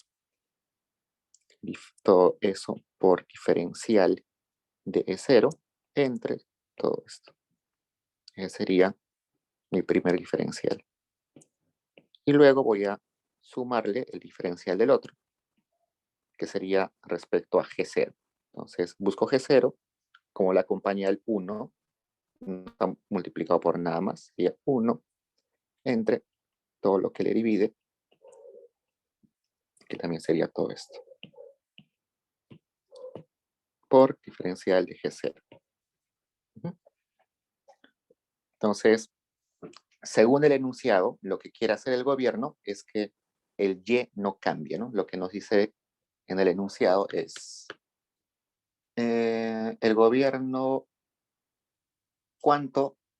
Todo eso por diferencial de E0 entre todo esto. Ese sería mi primer diferencial. Y luego voy a sumarle el diferencial del otro, que sería respecto a G0. Entonces busco G0, como la acompaña el 1, no está multiplicado por nada más, sería 1 entre todo lo que le divide, que también sería todo esto, por diferencial de G0. Entonces, según el enunciado, lo que quiere hacer el gobierno es que el y no cambie, ¿no? Lo que nos dice en el enunciado es el gobierno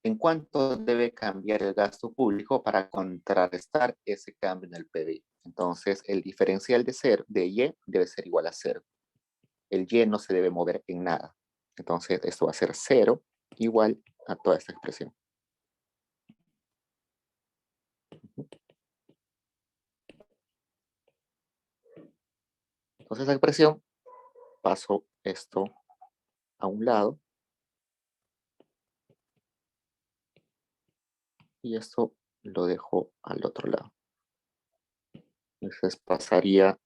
en cuánto debe cambiar el gasto público para contrarrestar ese cambio en el PBI. Entonces, el diferencial de y debe ser igual a 0. El y no se debe mover en nada. Entonces, esto va a ser 0 igual a toda esta expresión. Entonces, la expresión, paso esto a un lado y esto lo dejo al otro lado. Entonces pasaría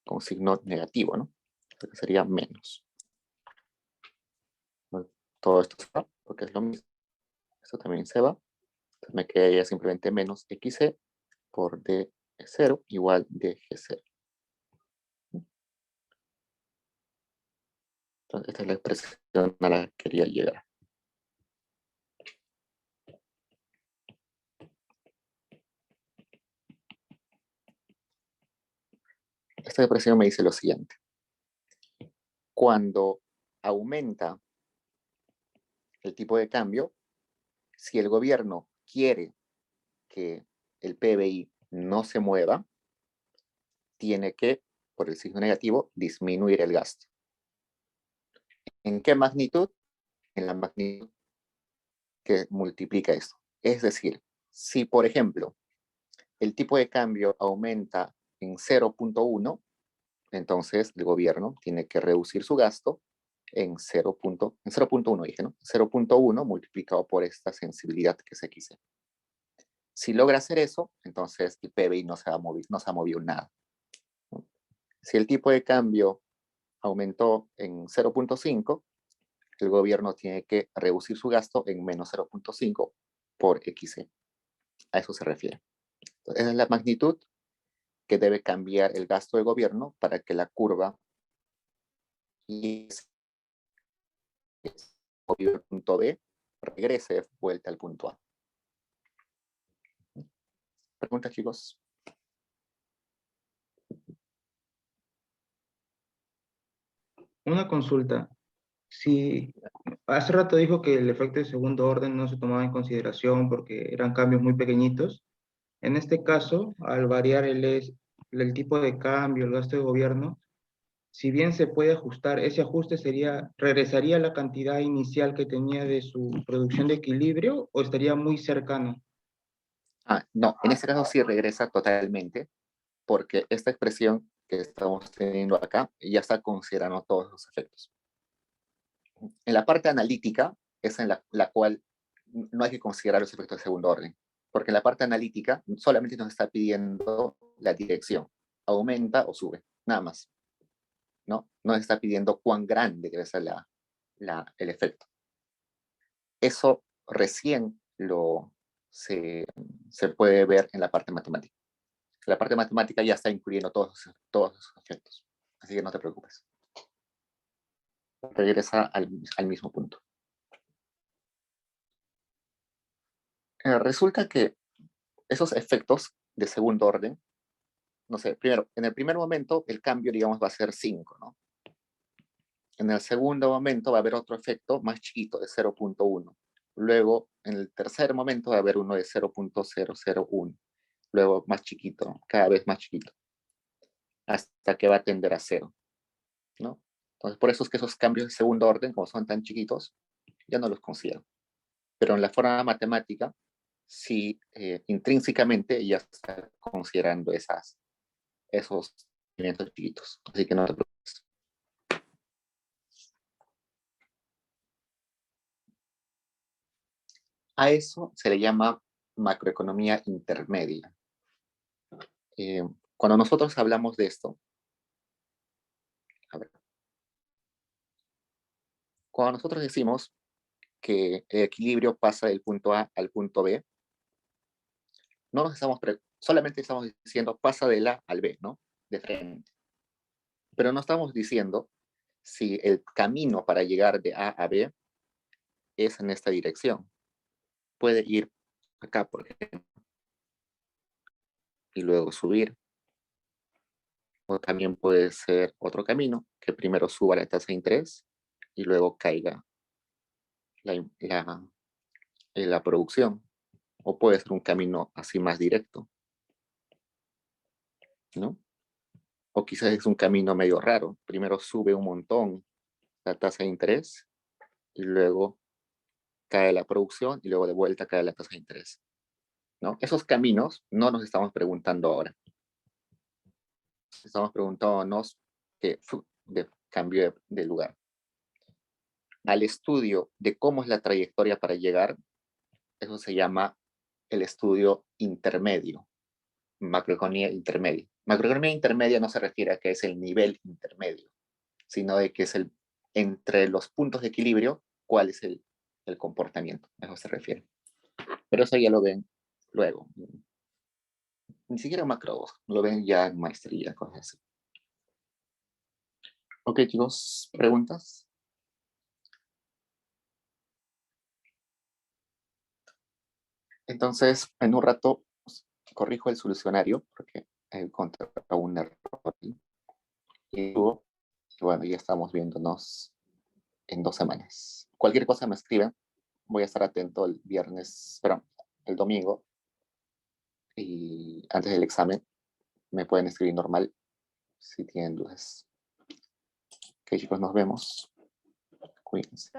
con signo negativo, ¿no? Entonces sería menos. Todo esto se va porque es lo mismo. Esto también se va. Entonces me quedaría simplemente menos xc por d0 igual dg0. Entonces esta es la expresión a la que quería llegar. Esta expresión me dice lo siguiente. Cuando aumenta el tipo de cambio, si el gobierno quiere que el PBI no se mueva, tiene que, por el signo negativo, disminuir el gasto. ¿En qué magnitud? En la magnitud que multiplica esto. Es decir, si por ejemplo el tipo de cambio aumenta en 0.1, entonces el gobierno tiene que reducir su gasto en 0.1 dije, ¿no? 0.1 multiplicado por esta sensibilidad que es XC. Si logra hacer eso, entonces el PBI no se ha movido nada, ¿no? Si el tipo de cambio aumentó en 0.5, el gobierno tiene que reducir su gasto en menos 0.5 por XC. A eso se refiere. Entonces, esa es la magnitud que debe cambiar el gasto del gobierno para que la curva movido al punto B regrese de vuelta al punto A. ¿Preguntas, chicos? Una consulta. Si hace rato dijo que el efecto de segundo orden no se tomaba en consideración porque eran cambios muy pequeñitos, en este caso, al variar el tipo de cambio, el gasto de gobierno, si bien se puede ajustar, ese ajuste regresaría a la cantidad inicial que tenía de su producción de equilibrio o estaría muy cercano. No, en este caso sí regresa totalmente, porque esta expresión que estamos teniendo acá ya está considerando todos los efectos. En la parte analítica es en la cual no hay que considerar los efectos de segundo orden, porque en la parte analítica solamente nos está pidiendo la dirección, aumenta o sube, nada más, ¿no? No nos está pidiendo cuán grande debe ser el efecto. Eso recién se puede ver en la parte matemática. La parte matemática ya está incluyendo todos los efectos, así que no te preocupes. Regresa al mismo punto. Resulta que esos efectos de segundo orden, no sé, primero, en el primer momento el cambio, digamos, va a ser 5, ¿no? En el segundo momento va a haber otro efecto más chiquito de 0.1. Luego, en el tercer momento va a haber uno de 0.001. Luego más chiquito, cada vez más chiquito, hasta que va a tender a 0, ¿no? Entonces, por eso es que esos cambios de segundo orden, como son tan chiquitos, ya no los considero. Pero en la forma matemática, sí, intrínsecamente ya está considerando esos movimientos chiquitos. Así que no te preocupes. A eso se le llama macroeconomía intermedia. Cuando nosotros hablamos de esto, cuando nosotros decimos que el equilibrio pasa del punto A al punto B, no nos solamente estamos diciendo pasa del A al B, ¿no? De frente. Pero no estamos diciendo si el camino para llegar de A a B es en esta dirección. Puede ir acá, por ejemplo, y luego subir. O también puede ser otro camino, que primero suba la tasa de interés y luego caiga la producción. O puede ser un camino así más directo, ¿no? O quizás es un camino medio raro. Primero sube un montón la tasa de interés y luego cae la producción y luego de vuelta cae la tasa de interés, ¿no? Esos caminos no nos estamos preguntando ahora. Estamos preguntándonos de cambio de lugar. Al estudio de cómo es la trayectoria para llegar, eso se llama el estudio intermedio, macroeconomía intermedia. Macroeconomía intermedia no se refiere a que es el nivel intermedio, sino de que es entre los puntos de equilibrio, cuál es el comportamiento, a eso se refiere. Pero eso ya lo ven luego. Ni siquiera macro 2, lo ven ya en maestría, cosas así. Ok, chicos, ¿preguntas? Entonces, en un rato corrijo el solucionario porque encontré un error. Y bueno, ya estamos viéndonos en 2 semanas. Cualquier cosa me escriben. Voy a estar atento el domingo. Y antes del examen me pueden escribir normal si tienen dudas. Ok, chicos, nos vemos. Cuídense.